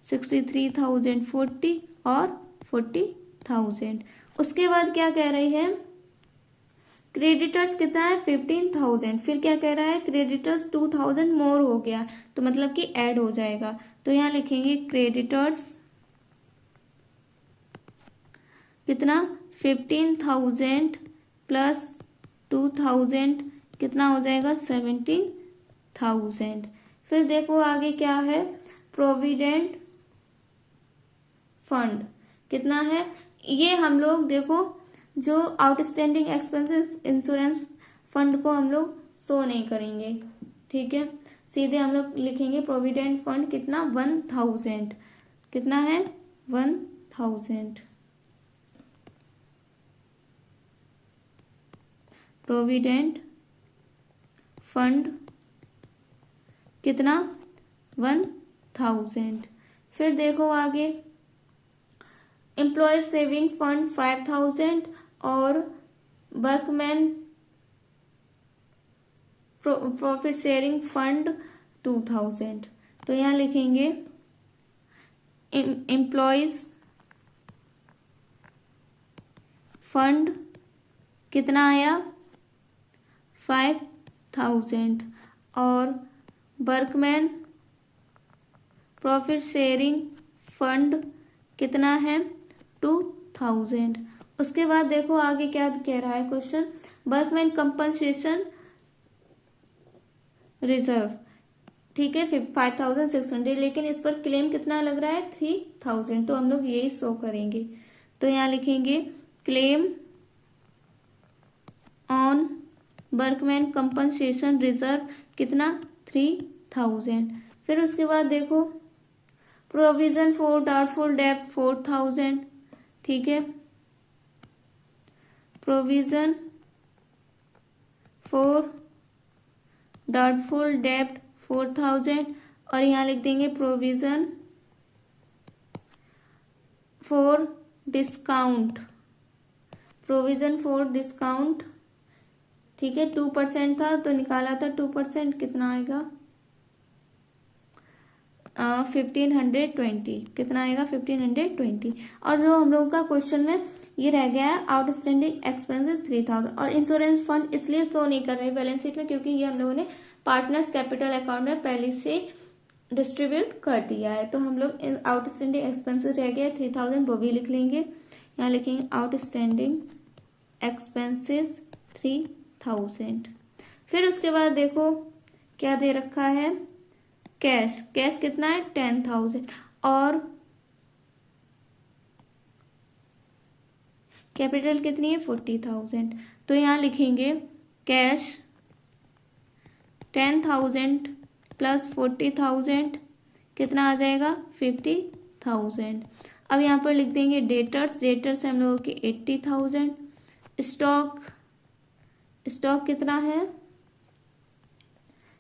63,040 और 40,000। उसके बाद क्या कह रही है, क्रेडिटर्स कितना है 15,000। फिर क्या कह रहा है क्रेडिटर्स 2,000 मोर हो गया तो मतलब कि ऐड हो जाएगा। तो यहाँ लिखेंगे क्रेडिटर्स कितना 15,000 प्लस 2,000 कितना हो जाएगा 17,000। फिर देखो आगे क्या है, प्रोविडेंट फंड कितना है, ये हम लोग देखो जो आउटस्टैंडिंग एक्सपेंसेस इंश्योरेंस फंड को हम लोग शो नहीं करेंगे। ठीक है, सीधे हम लोग लिखेंगे प्रोविडेंट फंड कितना 1,000, कितना है 1,000। प्रोविडेंट फंड कितना 1,000। फिर देखो आगे एम्प्लॉय सेविंग फंड 5,000 और वर्कमैन प्रॉफिट शेयरिंग फंड 2,000। तो यहाँ लिखेंगे एम्प्लॉयज फंड कितना आया 5,000 और वर्कमैन प्रॉफिट शेयरिंग फंड कितना है 2000। उसके बाद देखो आगे क्या कह रहा है क्वेश्चन, वर्कमैन कंपनसेशन रिजर्व, ठीक है 5600, लेकिन इस पर क्लेम कितना लग रहा है 3000, तो हम लोग यही शो करेंगे। तो यहाँ लिखेंगे claim on workman compensation reserve कितना 3000। फिर उसके बाद देखो प्रोविजन फॉर डाउटफुल डेब्ट 4000, ठीक है, प्रोविजन फॉर डाउटफुल डेब्ट 4000, और यहाँ लिख देंगे provision for discount, provision for discount, ठीक है 2% था तो निकाला था 2%, कितना आएगा 1520, कितना आएगा 1520। और जो हम लोगों का क्वेश्चन में ये रह गया है आउटस्टैंडिंग एक्सपेंसेस 3000, और इंश्योरेंस फंड इसलिए शो नहीं कर रहे बैलेंस शीट में क्योंकि ये हम लोगों ने पार्टनर्स कैपिटल अकाउंट में पहले से डिस्ट्रीब्यूट कर दिया है। तो हम लोग आउटस्टैंडिंग एक्सपेंसेस रह गया 3000, वो भी लिख लेंगे। यहाँ लिखेंगे आउटस्टैंडिंग एक्सपेंसेस 3000। फिर उसके बाद देखो क्या दे रखा है, कैश, कैश कितना है 10000, और कैपिटल कितनी है 40000। तो यहाँ लिखेंगे कैश 10000 प्लस 40000 कितना आ जाएगा 50000। अब यहाँ पर लिख देंगे डेटर्स, डेटर्स हम लोगों की 80000, स्टॉक, स्टॉक कितना है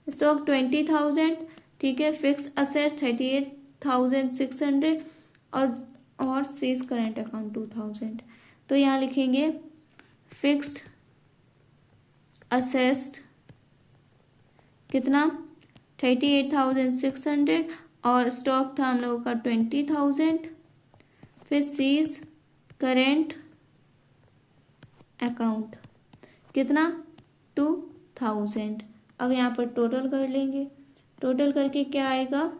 स्टॉक 20000, ठीक है, फिक्स असेट 38600, और सीज करेंट अकाउंट 2000। तो यहाँ लिखेंगे फिक्स्ड असेट कितना 38600, और स्टॉक था हम लोगों का 20000, फिर सीज करेंट अकाउंट कितना 2000। अब यहाँ पर टोटल कर लेंगे, टोटल करके क्या आएगा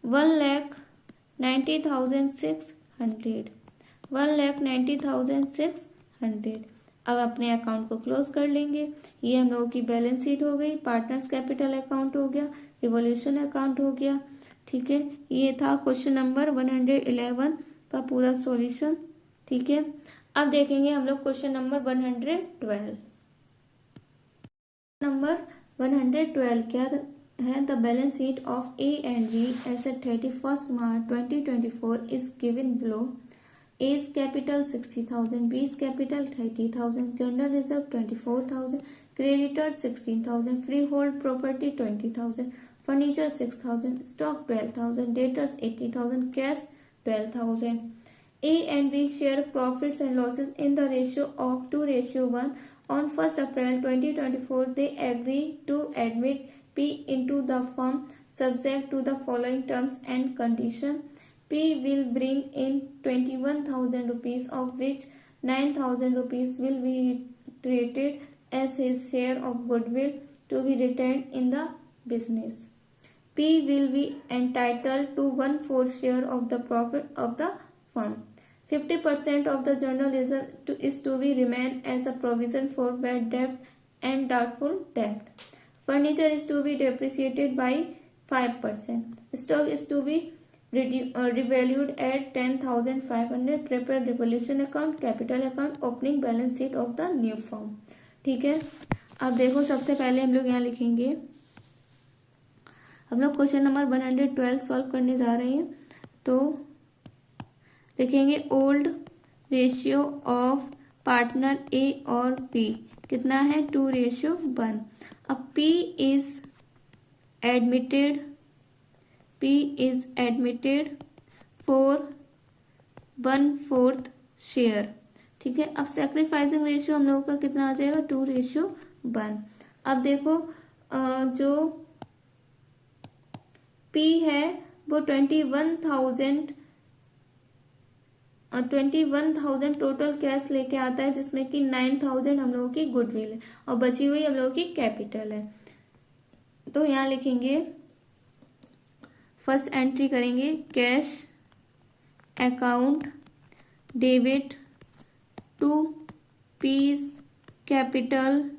1,90,600, 1,90,600। अब अपने अकाउंट को क्लोज कर लेंगे। ये हम लोगों की बैलेंस शीट हो गई, पार्टनर्स कैपिटल अकाउंट हो गया, रिवॉल्यूशन अकाउंट हो गया, ठीक है। ये था क्वेश्चन नंबर 111 का पूरा सॉल्यूशन, ठीक है। अब देखेंगे हम लोग क्वेश्चन नंबर 112। नंबर 112 क्या है, the balance sheet of A and B as at 31 March 2024 is given below. A's capital 60,000, B's capital 30,000, general reserve 24,000, creditors 16,000, freehold property 20,000, furniture 6,000, stock 12,000, debtors 80,000, cash 12,000. A and B share profits and losses in the ratio of 2:1. On 1st April 2024, they agree to admit P into the firm subject to the following terms and conditions. P will bring in 21,000 rupees, of which 9,000 rupees will be treated as his share of goodwill to be retained in the business. P will be entitled to 1/4 share of the profit of the firm. 50% of the general reserve is to be remain as a provision for bad debt and doubtful debt. Furniture is to be depreciated by 5%. Stock is to be revalued at 10,500. Prepare revolution account, capital account, opening balance sheet of the new firm, ठीक है। अब देखो सबसे पहले हम लोग यहाँ लिखेंगे, हम लोग क्वेश्चन नंबर 112 सॉल्व करने जा रहे हैं। तो लिखेंगे old ratio of partner A और बी कितना है 2:1। अब P is admitted for 1/4 share, ठीक है। अब सैक्रिफाइसिंग रेशियो हम लोगों का कितना आ जाएगा 2:1। अब देखो जो P है वो 21,000 टोटल कैश लेके आता है, जिसमें कि 9,000 हम लोगों की गुडविल है और बची हुई हम लोगों की कैपिटल है। तो यहाँ लिखेंगे फर्स्ट एंट्री करेंगे cash account debit to P's capital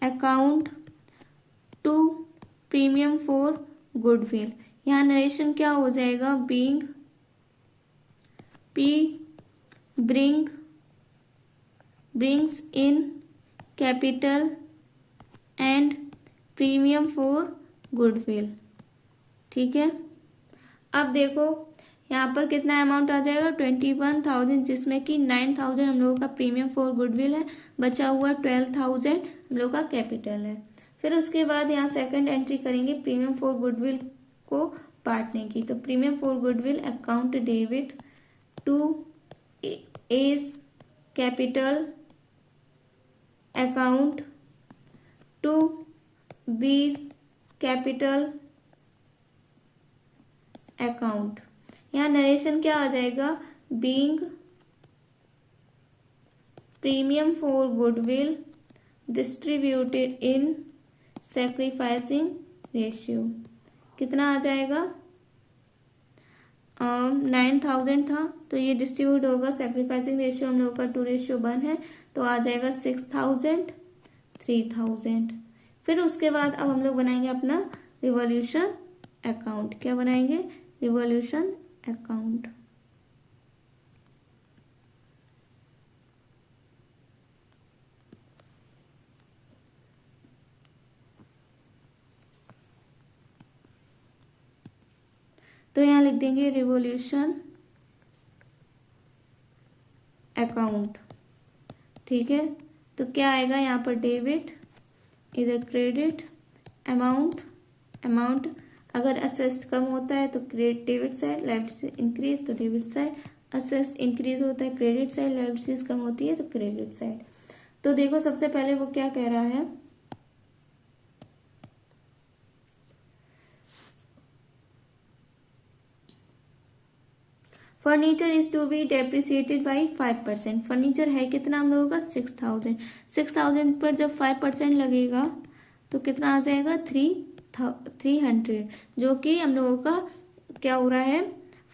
account to premium for goodwill. यहाँ नरेशन क्या हो जाएगा, being P brings in capital and premium for goodwill. ठीक है, अब देखो यहाँ पर कितना अमाउंट आ जाएगा 21,000, जिसमें कि 9,000 हम लोगों का प्रीमियम फॉर गुडविल है, बचा हुआ 12,000 हम लोग का कैपिटल है। फिर उसके बाद यहाँ सेकंड एंट्री करेंगे प्रीमियम फॉर गुडविल को बांटने की। तो premium for goodwill account debit to A's capital account to B's capital account. यहाँ नरेशन क्या आ जाएगा, being premium for goodwill distributed in sacrificing ratio. कितना आ जाएगा, 9,000 था, तो ये डिस्ट्रीब्यूट होगा, सैक्रिफाइसिंग रेशियो हम लोग का 2:1 है, तो आ जाएगा 6,000 3,000। फिर उसके बाद अब हम लोग बनाएंगे अपना रिवॉल्यूशन अकाउंट। क्या बनाएंगे, रिवॉल्यूशन अकाउंट। तो यहां लिख देंगे रिवॉल्यूशन अकाउंट। ठीक है, तो क्या आएगा यहाँ पर, डेबिट, इधर क्रेडिट, अमाउंट अगर असेस्ड कम होता है तो डेबिट साइड, लायबिलिटी इंक्रीज तो डेबिट साइड, असेस्ड इंक्रीज होता है क्रेडिट साइड, लायबिलिटीज कम होती है तो क्रेडिट साइड। तो देखो सबसे पहले वो क्या कह रहा है, furniture is to be depreciated by 5%। Furniture है कितना हम लोगों का 6,000। 6,000 पर जब 5% लगेगा तो कितना आ जाएगा 300, जो कि हम लोगों का क्या हो रहा है,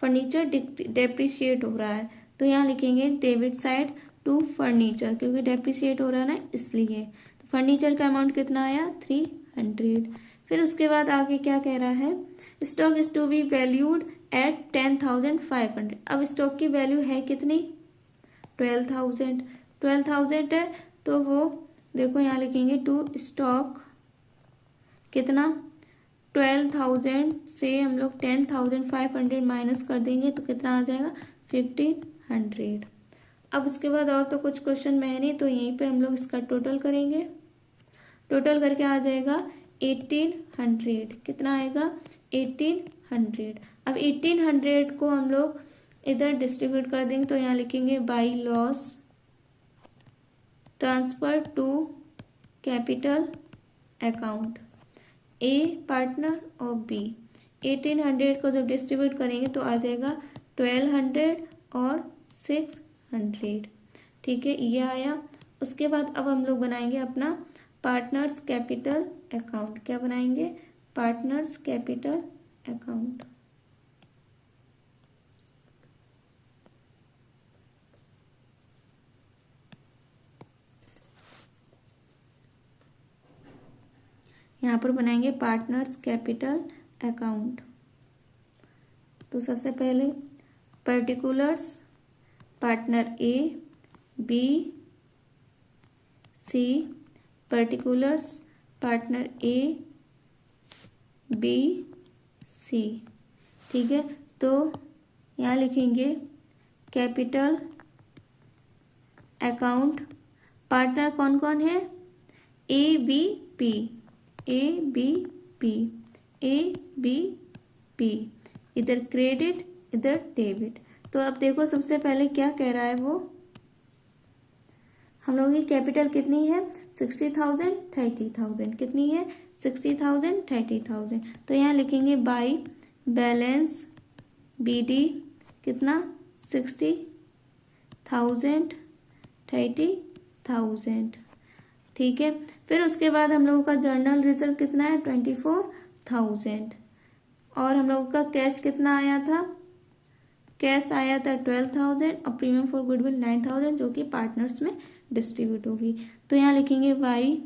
फर्नीचर डेप्रिशिएट हो रहा है। तो यहाँ लिखेंगे डेबिट साइड टू फर्नीचर, क्योंकि डेप्रिशिएट हो रहा है ना इसलिए। तो फर्नीचर का अमाउंट कितना आया 300। फिर उसके बाद आगे क्या कह रहा है, stock is to be valued at 10,500। अब स्टॉक की वैल्यू है कितनी 12,000 है, तो वो देखो यहाँ लिखेंगे टू स्टॉक कितना 12,000 से हम लोग 10,500 माइनस कर देंगे तो कितना आ जाएगा 1,500। अब उसके बाद और तो कुछ क्वेश्चन में है नहीं, तो यहीं पे हम लोग इसका टोटल करेंगे। टोटल करके आ जाएगा 1,800। कितना आएगा 1,800। अब 1,800 को हम लोग इधर डिस्ट्रीब्यूट कर देंगे, तो यहाँ लिखेंगे by loss transfer to capital account, A partner और बी। 1,800 को जब डिस्ट्रीब्यूट करेंगे तो आ जाएगा 1,200 और 600। ठीक है, ये आया। उसके बाद अब हम लोग बनाएंगे अपना पार्टनर्स कैपिटल अकाउंट। क्या बनाएंगे, पार्टनर्स कैपिटल अकाउंट। यहाँ पर बनाएंगे पार्टनर्स कैपिटल अकाउंट। तो सबसे पहले particulars, partner A B C, particulars partner A B C. ठीक है, तो यहाँ लिखेंगे कैपिटल अकाउंट। पार्टनर कौन कौन है, A B P, A B P, A B P, इधर क्रेडिट इधर डेबिट। तो अब देखो सबसे पहले क्या कह रहा है वो, हम लोगों की कैपिटल कितनी है 60,000 30,000, कितनी है 60,000 30,000। तो यहाँ लिखेंगे बाई बैलेंस बीडी कितना 60,000 30,000। ठीक है, फिर उसके बाद हम लोगों का जर्नल रिजर्व कितना है 24,000 और हम लोगों का कैश कितना आया था कैश आया था 12,000 और प्रीमियम फॉर गुडविल 9,000 जो कि पार्टनर्स में डिस्ट्रीब्यूट होगी। तो यहाँ लिखेंगे वाई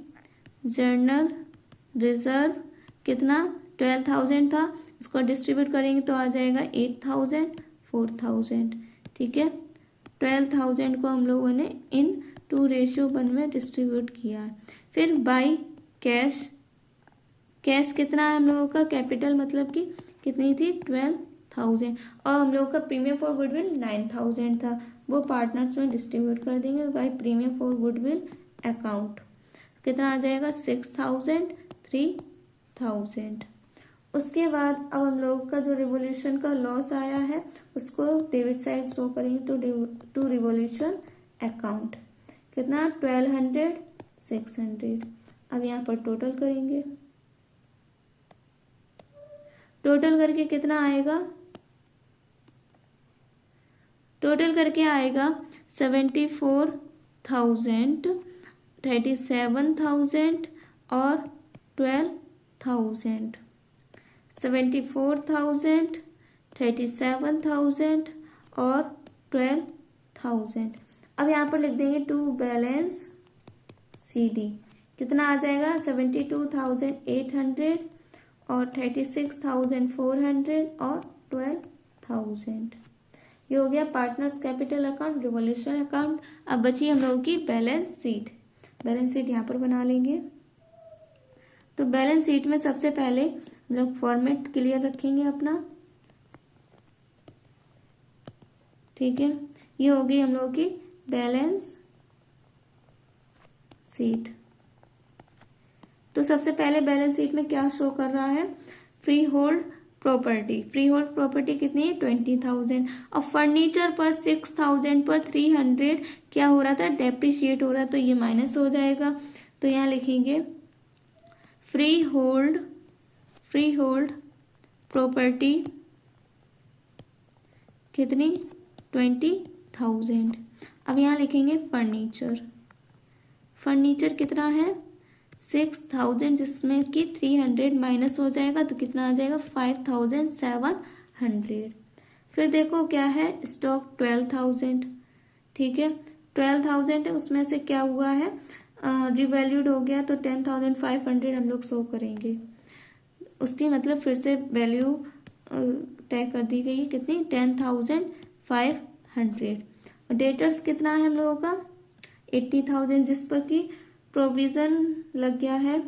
जर्नल रिजर्व कितना 12,000 था, इसको डिस्ट्रीब्यूट करेंगे तो आ जाएगा 8,000 4,000। ठीक है, 12,000 को हम लोगों ने इन 2:1 में डिस्ट्रीब्यूट किया है। फिर बाई कैश, कैश कितना है हम लोगों का, कैपिटल मतलब कि कितनी थी 12,000 और हम लोगों का प्रीमियम फॉर गुडविल 9,000 था, वो पार्टनर्स में डिस्ट्रीब्यूट कर देंगे by premium for goodwill account. कितना आ जाएगा 6,000 3,000। उसके बाद अब हम लोग का जो रिवोल्यूशन का लॉस आया है उसको डेबिट साइड शो करेंगे तो टू रिवोल्यूशन अकाउंट कितना 1200 600। अब यहाँ पर टोटल करेंगे, टोटल करके कितना आएगा, टोटल करके आएगा 74,000 37,000 और 12,000। 74,000 37,000 और 12,000। अब यहाँ पर लिख देंगे टू बैलेंस CD कितना आ जाएगा 72,800 और 36,400 और 12,000। ये हो गया partners capital account revolution account. अब बची हम लोगों की बैलेंस शीट। बैलेंस शीट यहाँ पर बना लेंगे। तो बैलेंस शीट में सबसे पहले हम लोग फॉर्मेट क्लियर रखेंगे अपना। ठीक है, ये हो गई हम लोगों की बैलेंस शीट। तो सबसे पहले बैलेंस शीट में क्या शो कर रहा है, free hold property. Free hold property कितनी है 20,000 और फर्नीचर पर 6,000 पर 300 क्या हो रहा था डेप्रिशिएट हो रहा, तो ये माइनस हो जाएगा। तो यहाँ लिखेंगे फ्री होल्ड प्रॉपर्टी कितनी 20,000। अब यहाँ लिखेंगे फर्नीचर, फर्नीचर कितना है 6,000 जिसमें कि 300 माइनस हो जाएगा तो कितना आ जाएगा 5,700। फिर देखो क्या है स्टॉक 12,000। ठीक है, 12,000 है उसमें से क्या हुआ है रिवैल्यूड हो गया तो 10,500 हम लोग शो करेंगे। उसकी मतलब फिर से वैल्यू तय कर दी गई है कितनी 10,500। डेटर्स कितना है हम लोगों का 80,000 जिस पर कि प्रोविजन लग गया है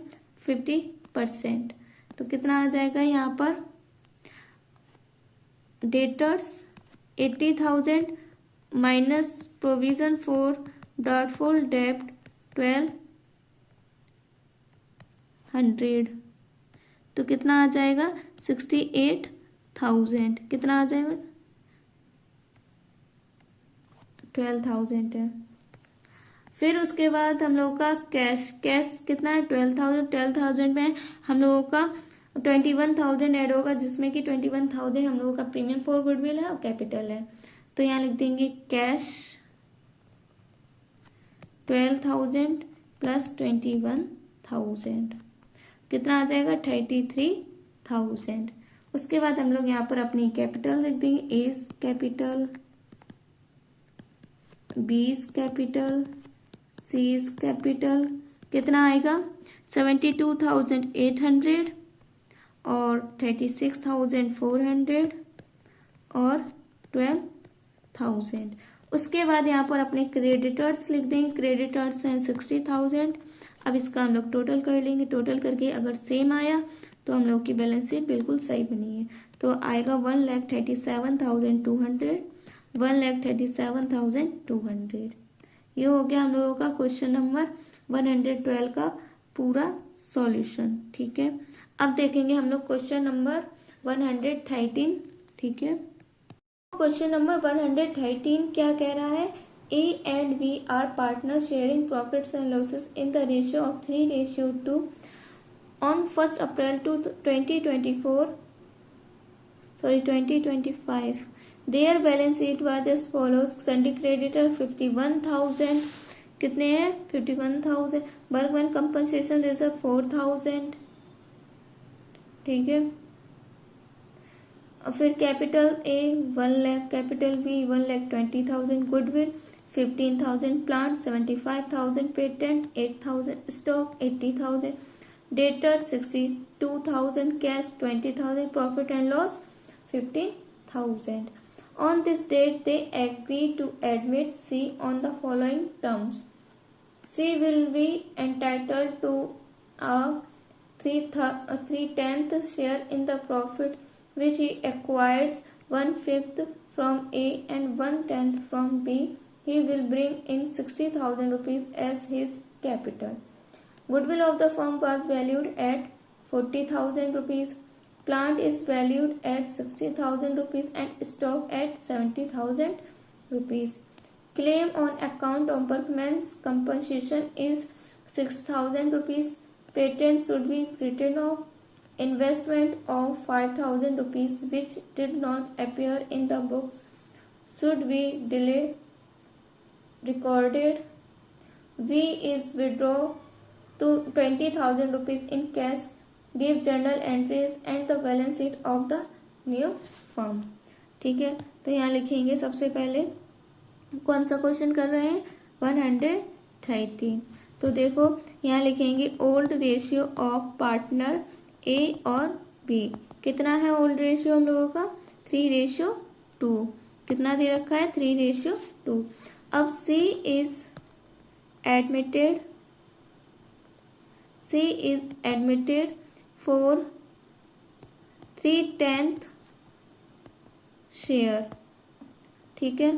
50%। तो कितना आ जाएगा यहाँ पर debtors 80,000 minus provision for doubtful डेब्ट 1,200 तो कितना आ जाएगा 68,000। कितना आ जाएगा 12,000 है। फिर उसके बाद हम लोगों का कैश, कैश कितना है 12,000 में हम लोगों का 21,000 ऐड होगा जिसमें कि 21,000 हम लोगों का प्रीमियम फॉर गुडविल है और कैपिटल है। तो यहाँ लिख देंगे कैश 12,000 प्लस 21,000 कितना आ जाएगा 33,000। उसके बाद हम लोग यहाँ पर अपनी कैपिटल लिख देंगे एस कैपिटल बीस कैपिटल सीज कैपिटल कितना आएगा 72,800 और 36,400 और 12,000। उसके बाद यहाँ पर अपने क्रेडिटर्स लिख देंगे, क्रेडिटर्स हैं 60,000। अब इसका हम लोग टोटल कर लेंगे, टोटल करके अगर सेम आया तो हम लोग की बैलेंस शीट बिल्कुल सही बनी है। तो आएगा 1,37,200 1,37,200। ये हो गया हम लोगों का क्वेश्चन नंबर 112 का पूरा सॉल्यूशन। ठीक है, अब देखेंगे हम लोग क्वेश्चन नंबर 113। ठीक है, क्वेश्चन नंबर 113 क्या कह रहा है A and B are partners sharing profits and losses in the ratio of 3:2 on 1st April 2025. Their balance sheet was as follows. Sunday creditor 51,000 कितने हैं 51,000। Workman compensation reserve 4,000। ठीक है, फिर capital A 1 lakh, capital B 1,20,000, goodwill 15,000, plant 75,000, patent 8,000, stock 80,000, debtor 62,000, cash 20,000, profit and loss 15,000. On this date, they agree to admit C on the following terms. C will be entitled to a 3/10th share in the profit which he acquires 1/5 from A and 1/10th from B. He will bring in 60,000 rupees as his capital. Goodwill of the firm was valued at 40,000 rupees. Plant is valued at 60,000 rupees and stock at 70,000 rupees. Claim on account of workman's compensation is 6,000 rupees. Patent should be written off. Investment of 5,000 rupees which did not appear in the books should be recorded. V is withdraw to 20,000 rupees in cash. Give journal entries and the balance sheet of the new firm. ठीक है, तो यहाँ लिखेंगे सबसे पहले कौन सा question कर रहे हैं 113. तो देखो यहाँ लिखेंगे old ratio of partner A और बी. कितना है ओल्ड रेशियो हम लोगों का 3:2. कितना दे रखा है 3:2. अब C is admitted for 3/10th share. ठीक है,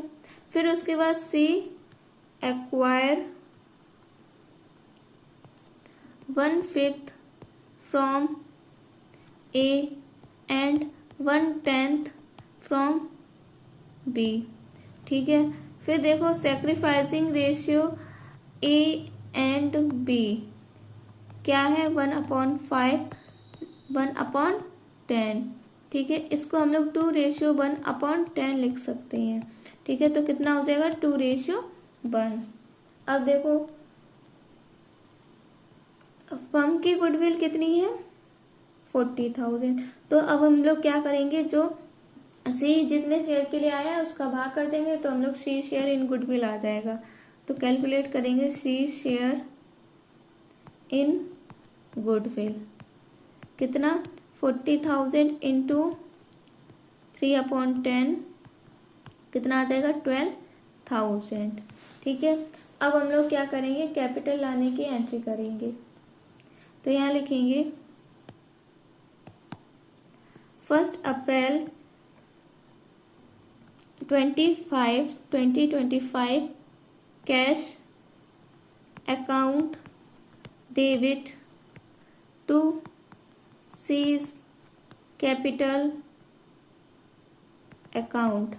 फिर उसके बाद C acquire 1/5 from A and 1/10th from B. ठीक है, फिर देखो sacrificing ratio A and B क्या है 1/5 1/10. ठीक है, इसको हम लोग 2:1/10 लिख सकते हैं. ठीक है, तो कितना हो जाएगा 2:1. अब देखो फर्म की गुडविल कितनी है 40,000. तो अब हम लोग क्या करेंगे जो सी जितने शेयर के लिए आया है उसका भाग कर देंगे तो हम लोग सी शेयर इन गुडविल आ जाएगा. तो कैलकुलेट करेंगे सी शेयर इन गुडविल कितना 40,000 इंटू 3/10 कितना आ जाएगा 12,000. ठीक है, अब हम लोग क्या करेंगे कैपिटल लाने की एंट्री करेंगे. तो यहाँ लिखेंगे 1 April 2025 cash account debit to C's capital account.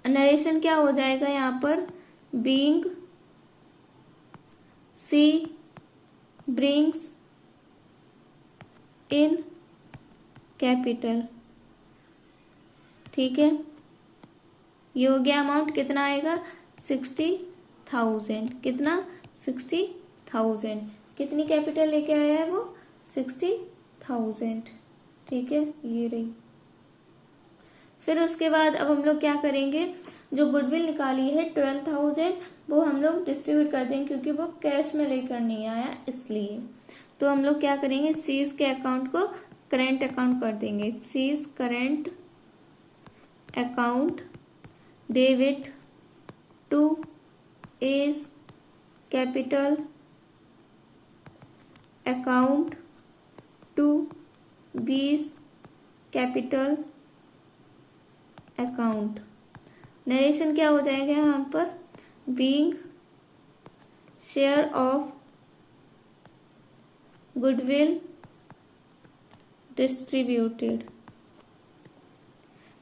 Narration क्या हो जाएगा यहाँ पर being C brings in capital. ठीक है, ये हो गया अमाउंट कितना आएगा 60,000. कितना 60,000. कितनी कैपिटल लेके आया है वो 60,000. ठीक है, ये रही. फिर उसके बाद अब हम लोग क्या करेंगे जो गुडविल निकाली है 12,000 वो हम लोग डिस्ट्रीब्यूट कर देंगे क्योंकि वो कैश में लेकर नहीं आया इसलिए. तो हम लोग क्या करेंगे सीज के अकाउंट को करेंट अकाउंट कर देंगे. C's current account debit to A's capital account to B's capital account. Narration क्या हो जाएगा यहाँ पर being share of goodwill distributed.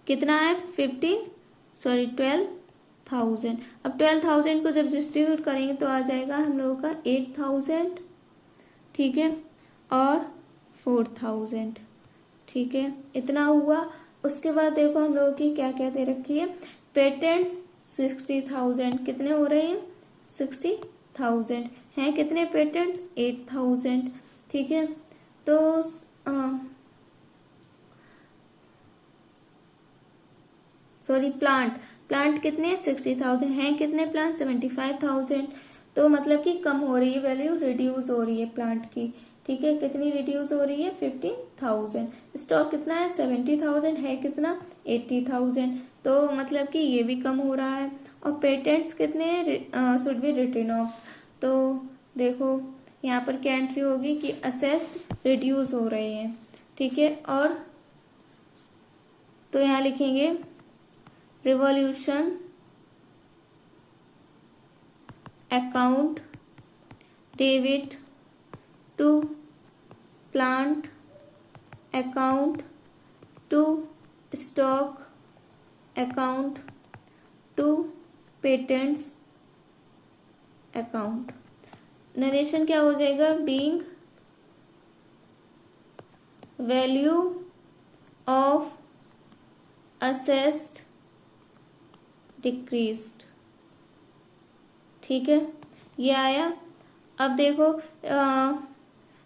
कितना है 12,000. अब 12,000 को जब डिस्ट्रीब्यूट करेंगे तो आ जाएगा हम लोगों का 8,000. ठीक है, और 4,000. ठीक है, इतना हुआ. उसके बाद देखो हम लोगों की क्या क्या दे रखी है पेटेंट्स 60,000. कितने हो रहे हैं 60,000 हैं. कितने पेटेंट्स 8,000. ठीक है, तो सॉरी प्लांट कितने 60,000 हैं, कितने प्लांट 75,000। तो मतलब कि कम हो रही है वैल्यू, रिड्यूस हो रही है प्लांट की। ठीक है, कितनी रिड्यूस हो रही है 15,000। स्टॉक कितना है 70,000, है कितना 80,000। तो मतलब कि ये भी कम हो रहा है। और पेटेंट्स कितने शुड बी रिटन ऑफ। तो देखो यहाँ पर क्या एंट्री होगी कि असेस्ड रिड्यूस हो रहे हैं। ठीक है, और तो यहाँ लिखेंगे revaluation account debit to plant account to stock account to patents account. Narration क्या हो जाएगा, being value of assets decreased. ठीक है, ये आया। अब देखो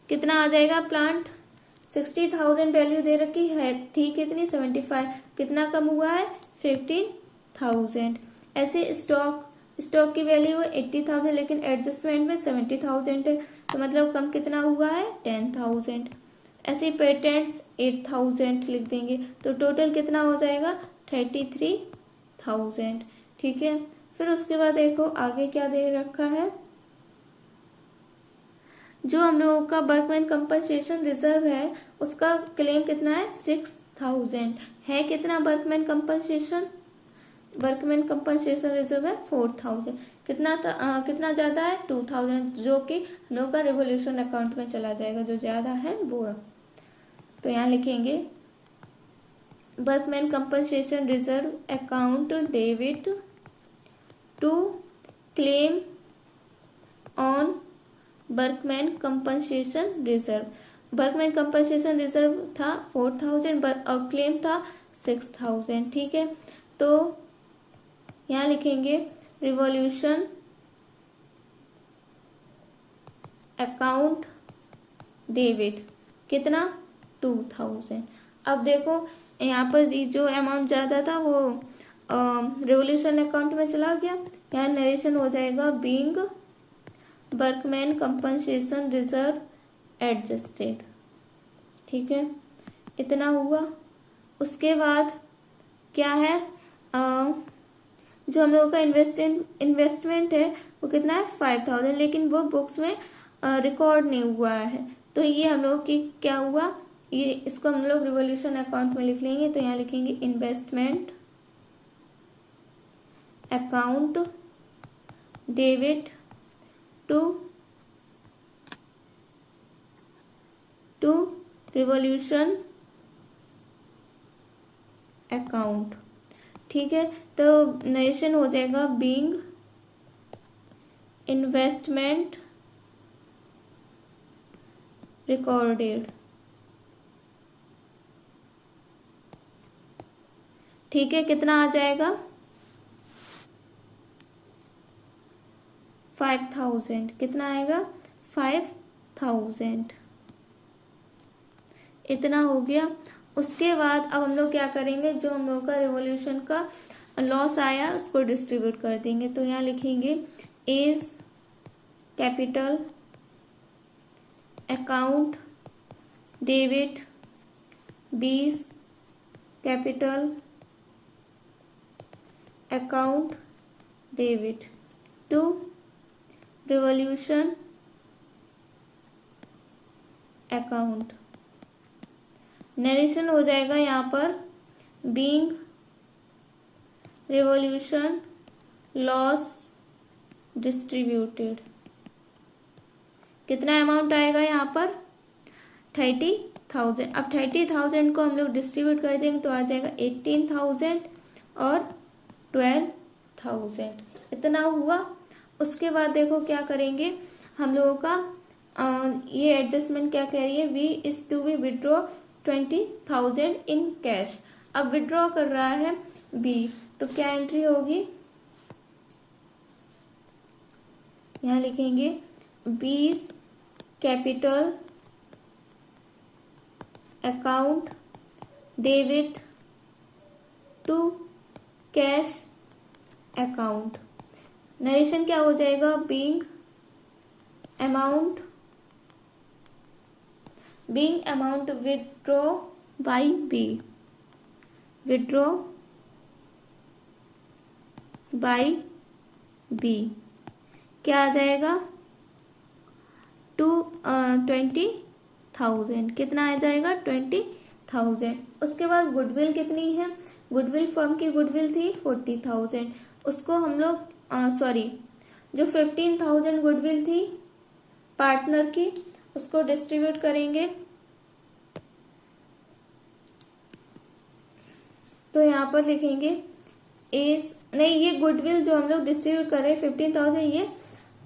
कितना आ जाएगा, प्लांट 60,000 वैल्यू दे रखी है, थी कितनी 75, कितना कम हुआ है 15,000। ऐसे स्टॉक की वैल्यू 80,000 लेकिन एडजस्टमेंट में 70,000 है, तो मतलब कम कितना हुआ है 10,000। ऐसे पेटेंट्स 8,000 लिख देंगे, तो टोटल कितना हो जाएगा 33,000। ठीक है, फिर उसके बाद देखो आगे क्या दे रखा है, जो हम लोगों का वर्कमैन कंपनसेशन रिजर्व है उसका क्लेम कितना है 6,000, है कितना वर्कमैन कंपनसेशन रिजर्व है 4,000। कितना ज्यादा है 2,000, जो कि हम लोग का रिवोल्यूशन अकाउंट में चला जाएगा, जो ज्यादा है वो। तो यहाँ लिखेंगे workman compensation reserve account debit to claim on workman compensation reserve. Workman compensation reserve था 4,000 और क्लेम था 6,000। ठीक है, तो यहां लिखेंगे रिवॉल्यूशन अकाउंट डेबिट कितना 2,000। अब देखो यहाँ पर जो अमाउंट ज्यादा था वो रिवॉल्यूशन अकाउंट में चला गया। यहाँ नरेशन हो जाएगा being workman compensation reserve adjusted. ठीक है, इतना हुआ। उसके बाद क्या है, जो हम लोगों का इन्वेस्टमेंट है वो कितना है 5,000, लेकिन वो बुक्स में रिकॉर्ड नहीं हुआ है। तो ये हम लोग की क्या हुआ, ये इसको हम लोग रिवॉल्यूशन अकाउंट में लिख लेंगे। तो यहाँ लिखेंगे investment account debit to revaluation account. ठीक है, तो नरेशन हो जाएगा बीइंग इन्वेस्टमेंट रिकॉर्डेड। ठीक है, कितना आ जाएगा 5,000, कितना आएगा 5,000, इतना हो गया। उसके बाद अब हम लोग क्या करेंगे, जो हम लोग का रिवॉल्यूशन का लॉस आया उसको डिस्ट्रीब्यूट कर देंगे। तो यहाँ लिखेंगे A's capital account debit 20 capital account debit to revaluation account. Narration हो जाएगा यहाँ पर बीइंग रिवॉल्यूशन लॉस डिस्ट्रीब्यूटेड। कितना अमाउंट आएगा यहाँ पर 30,000। अब 30,000 को हम लोग डिस्ट्रीब्यूट कर देंगे तो आ जाएगा 18,000 और 12,000, इतना हुआ। उसके बाद देखो क्या करेंगे हम लोगों का, ये एडजस्टमेंट क्या कह रही है, B is to be withdraw 20,000 in cash. अब विड्रॉ कर रहा है बी, तो क्या एंट्री होगी, यहां लिखेंगे 20 capital account debit to cash account. Narration क्या हो जाएगा, being amount withdraw by B, withdraw by B क्या आ जाएगा, 20,000। कितना आ जाएगा, 20,000। उसके बाद गुडविल कितनी है, गुडविल फर्म की गुडविल थी 40,000, उसको हम लोग जो 15,000 गुडविल थी पार्टनर की, उसको डिस्ट्रीब्यूट करेंगे। तो यहाँ पर लिखेंगे ये गुडविल जो हम लोग डिस्ट्रीब्यूट कर रहे हैं 15,000, ये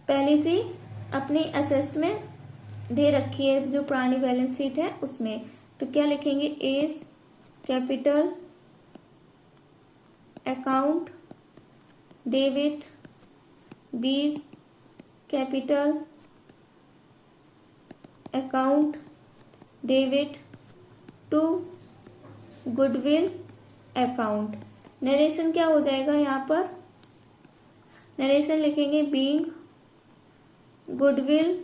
पहले से अपनी असेस्ट में दे रखी है, जो पुरानी बैलेंस शीट है उसमें। तो क्या लिखेंगे, A's capital account debit, B's capital account debit to goodwill account. Narration क्या हो जाएगा, यहाँ पर नरेशन लिखेंगे being goodwill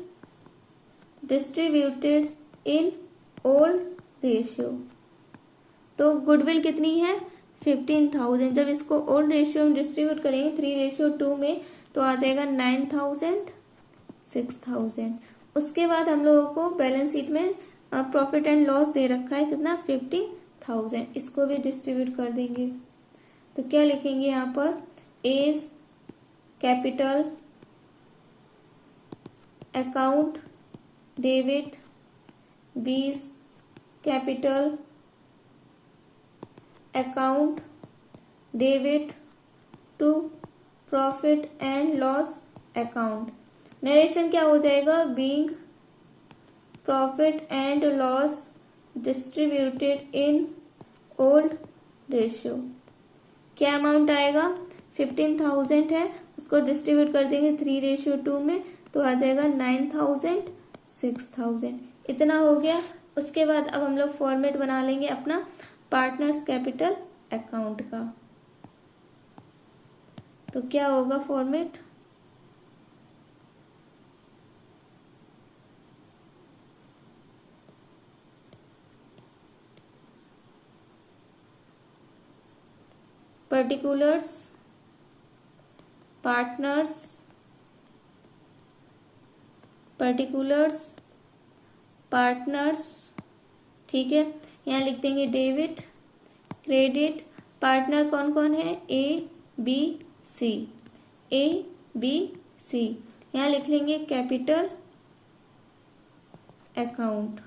distributed in old ratio. तो गुडविल कितनी है, 15,000। जब इसको ओल्ड रेशियो में डिस्ट्रीब्यूट करेंगे 3:2 में, तो आ जाएगा 9,000, 6,000। उसके बाद हम लोगों को बैलेंस शीट में प्रॉफिट एंड लॉस दे रखा है कितना, 15,000। इसको भी डिस्ट्रीब्यूट कर देंगे। तो क्या लिखेंगे यहाँ पर, A's capital account debit, 20 capital account debit to profit and loss account. Narration क्या हो जाएगा, being profit and loss distributed in old ratio. क्या अमाउंट आएगा, 15,000 है, उसको डिस्ट्रीब्यूट कर देंगे 3:2 में, तो आ जाएगा 9,000, 6,000। इतना हो गया। उसके बाद अब हम लोग फॉर्मेट बना लेंगे अपना पार्टनर्स कैपिटल अकाउंट का। तो क्या होगा फॉर्मेट, पर्टिकुलर्स पार्टनर्स, ठीक है। यहाँ लिख देंगे डेबिट क्रेडिट। पार्टनर कौन कौन है, ए बी सी, यहाँ लिख लेंगे कैपिटल अकाउंट,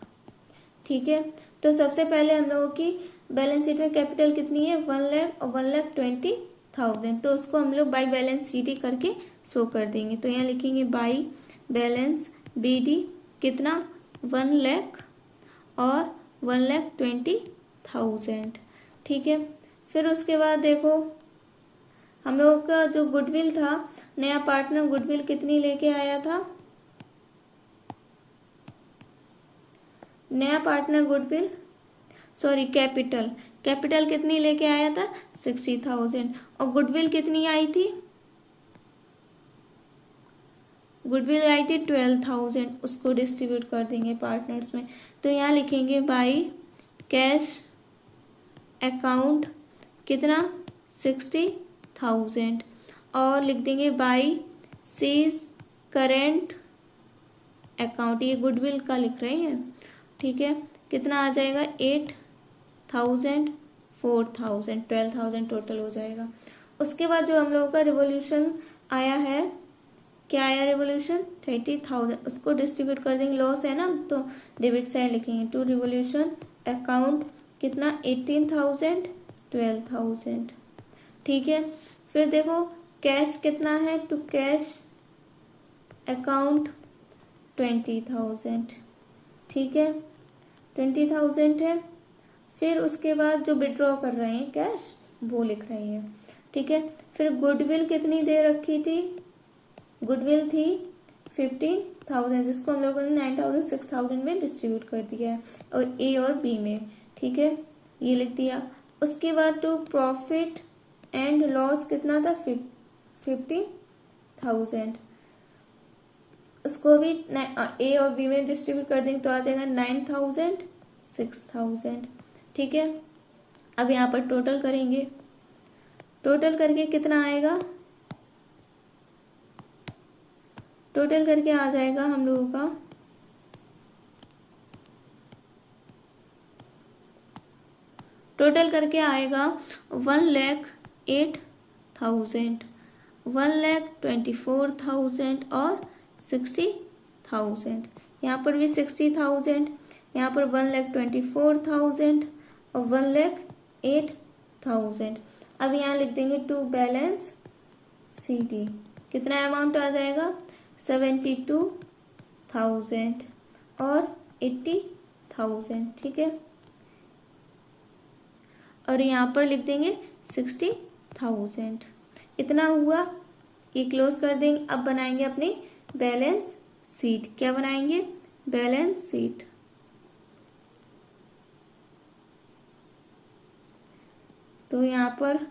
ठीक है। तो सबसे पहले हम लोगों की बैलेंस शीट में कैपिटल कितनी है, 1 लाख और 1,20,000। तो उसको हम लोग बाई बैलेंस शीट ही करके शो कर देंगे। तो यहाँ लिखेंगे बाई बैलेंस बीडी कितना, 1 लाख और 1,20,000, ठीक है। फिर उसके बाद देखो हम लोगों का जो गुडविल था, नया पार्टनर गुडविल कितनी लेके आया था, नया पार्टनर गुडविल कैपिटल कितनी लेके आया था, 60,000। और गुडविल कितनी आई थी, गुडविल आई थी 12,000। उसको डिस्ट्रीब्यूट कर देंगे पार्टनर्स में। तो यहाँ लिखेंगे बाई कैश अकाउंट कितना, 60,000, और लिख देंगे बाई सीज करेंट अकाउंट, ये गुडविल का लिख रहे हैं, ठीक है। कितना आ जाएगा, 8,000, 4,000, 12,000 टोटल हो जाएगा। उसके बाद जो हम लोगों का रिवोल्यूशन आया है, क्या आया रिवोल्यूशन, 30,000, उसको डिस्ट्रीब्यूट कर देंगे। लॉस है ना, तो डेबिट साइड लिखेंगे टू रिवोल्यूशन अकाउंट कितना, 18,000, 12,000, ठीक है। फिर देखो कैश कितना है, टू कैश अकाउंट 20,000, ठीक है, 20,000 है। फिर उसके बाद जो विड्रॉ कर रहे हैं कैश वो लिख रहे हैं, ठीक है। फिर गुडविल कितनी दे रखी थी, गुडविल थी 15,000, जिसको हम लोगों ने 9,000, 6,000 में डिस्ट्रीब्यूट कर दिया है, और ए और बी में, ठीक है, ये लिख दिया। उसके बाद टू प्रॉफिट एंड लॉस कितना था 50,000। उसको भी ए और बी में डिस्ट्रीब्यूट कर देंगे तो आ जाएगा 9,000 6,000। ठीक है, अब यहाँ पर टोटल करेंगे, टोटल करके कितना आएगा, टोटल करके आ जाएगा हम लोगों का टोटल करके आएगा 1,08,000, 1,24,000 और 60,000। यहाँ पर भी 60,000, यहाँ पर 1,24,000 और 1,08,000। अब यहाँ लिख देंगे टू बैलेंस CD, कितना अमाउंट आ जाएगा 72,000 और 80,000। ठीक है, और यहाँ पर लिख देंगे 60,000। इतना हुआ, ये क्लोज कर देंगे। अब बनाएंगे अपनी बैलेंस शीट। क्या बनाएंगे, बैलेंस शीट। तो यहाँ पर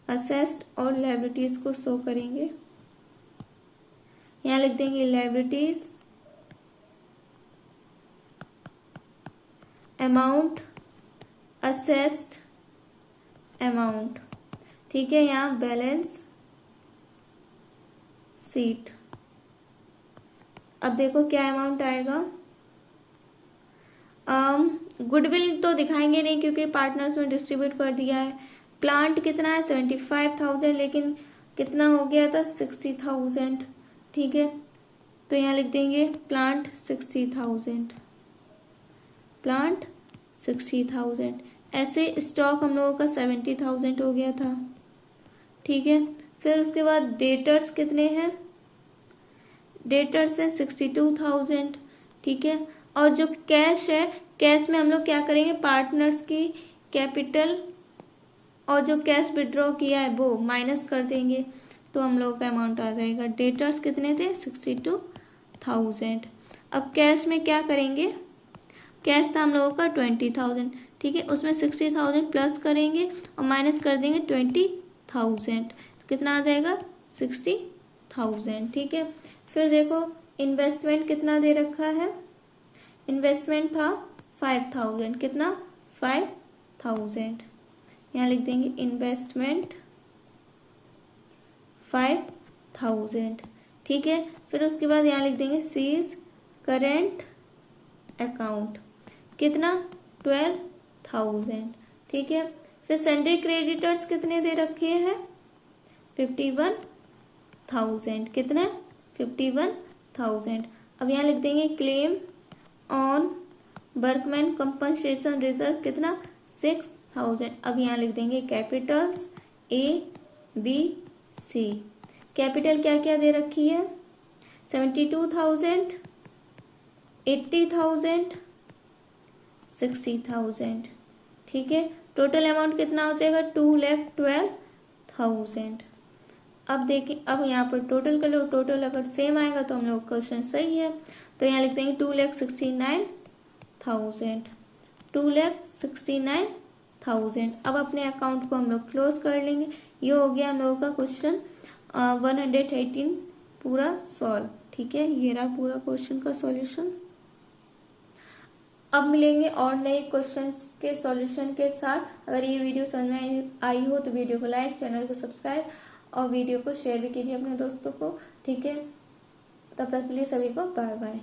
असेस्ड और लायबिलिटीज को शो करेंगे। यहाँ लिख देंगे लायबिलिटीज अमाउंट असेस्ड अमाउंट। ठीक है, यहाँ बैलेंस शीट। अब देखो क्या अमाउंट आएगा। गुडविल तो दिखाएंगे नहीं क्योंकि पार्टनर्स में डिस्ट्रीब्यूट कर दिया है। प्लांट कितना है 75,000, लेकिन कितना हो गया था 60,000। ठीक है, तो यहाँ लिख देंगे प्लांट 60,000, प्लांट 60,000। ऐसे स्टॉक हम लोगों का 70,000 हो गया था। ठीक है, फिर उसके बाद डेटर्स कितने हैं, डेटर्स है 62,000। ठीक है, और जो कैश है, कैश में हम लोग क्या करेंगे, पार्टनर्स की कैपिटल और जो कैश विड्रॉ किया है वो माइनस कर देंगे तो हम लोगों का अमाउंट आ जाएगा। डेटर्स कितने थे 62,000। अब कैश में क्या करेंगे, कैश था हम लोगों का 20,000। ठीक है, उसमें 60,000 प्लस करेंगे और माइनस कर देंगे 20,000, तो कितना आ जाएगा 60,000। ठीक है, फिर देखो इन्वेस्टमेंट कितना दे रखा है, इन्वेस्टमेंट था 5,000, कितना 5,000। यहाँ लिख देंगे इन्वेस्टमेंट 5,000। ठीक है, फिर उसके बाद यहाँ लिख देंगे सीज करेंट अकाउंट, कितना 12,000। ठीक है, फिर सैंडरी क्रेडिटर्स कितने दे रखे हैं 51,000, कितना 51,000। अब यहाँ लिख देंगे claim on workman compensation reserve, कितना 6,000। अब यहाँ लिख देंगे कैपिटल्स ABC। कैपिटल क्या क्या दे रखी है 72,000, 80,000, 60,000। ठीक है, टोटल अमाउंट कितना हो जाएगा 2,12,000। अब देखिए, अब यहाँ पर टोटल कर लो, टोटल अगर सेम आएगा तो हम लोग क्वेश्चन सही है। तो यहाँ लिख देंगे 2,69,000, 2,69,000। अब अपने अकाउंट को हम लोग क्लोज कर लेंगे। ये हो गया हम लोगों का क्वेश्चन 118 पूरा सॉल्व। ठीक है, ये रहा पूरा क्वेश्चन का सॉल्यूशन। अब मिलेंगे और नए क्वेश्चंस के सॉल्यूशन के साथ। अगर ये वीडियो समझ में आई हो तो वीडियो को लाइक, चैनल को सब्सक्राइब और वीडियो को शेयर भी कीजिए अपने दोस्तों को। ठीक है, तब तक के लिए सभी को बाय बाय।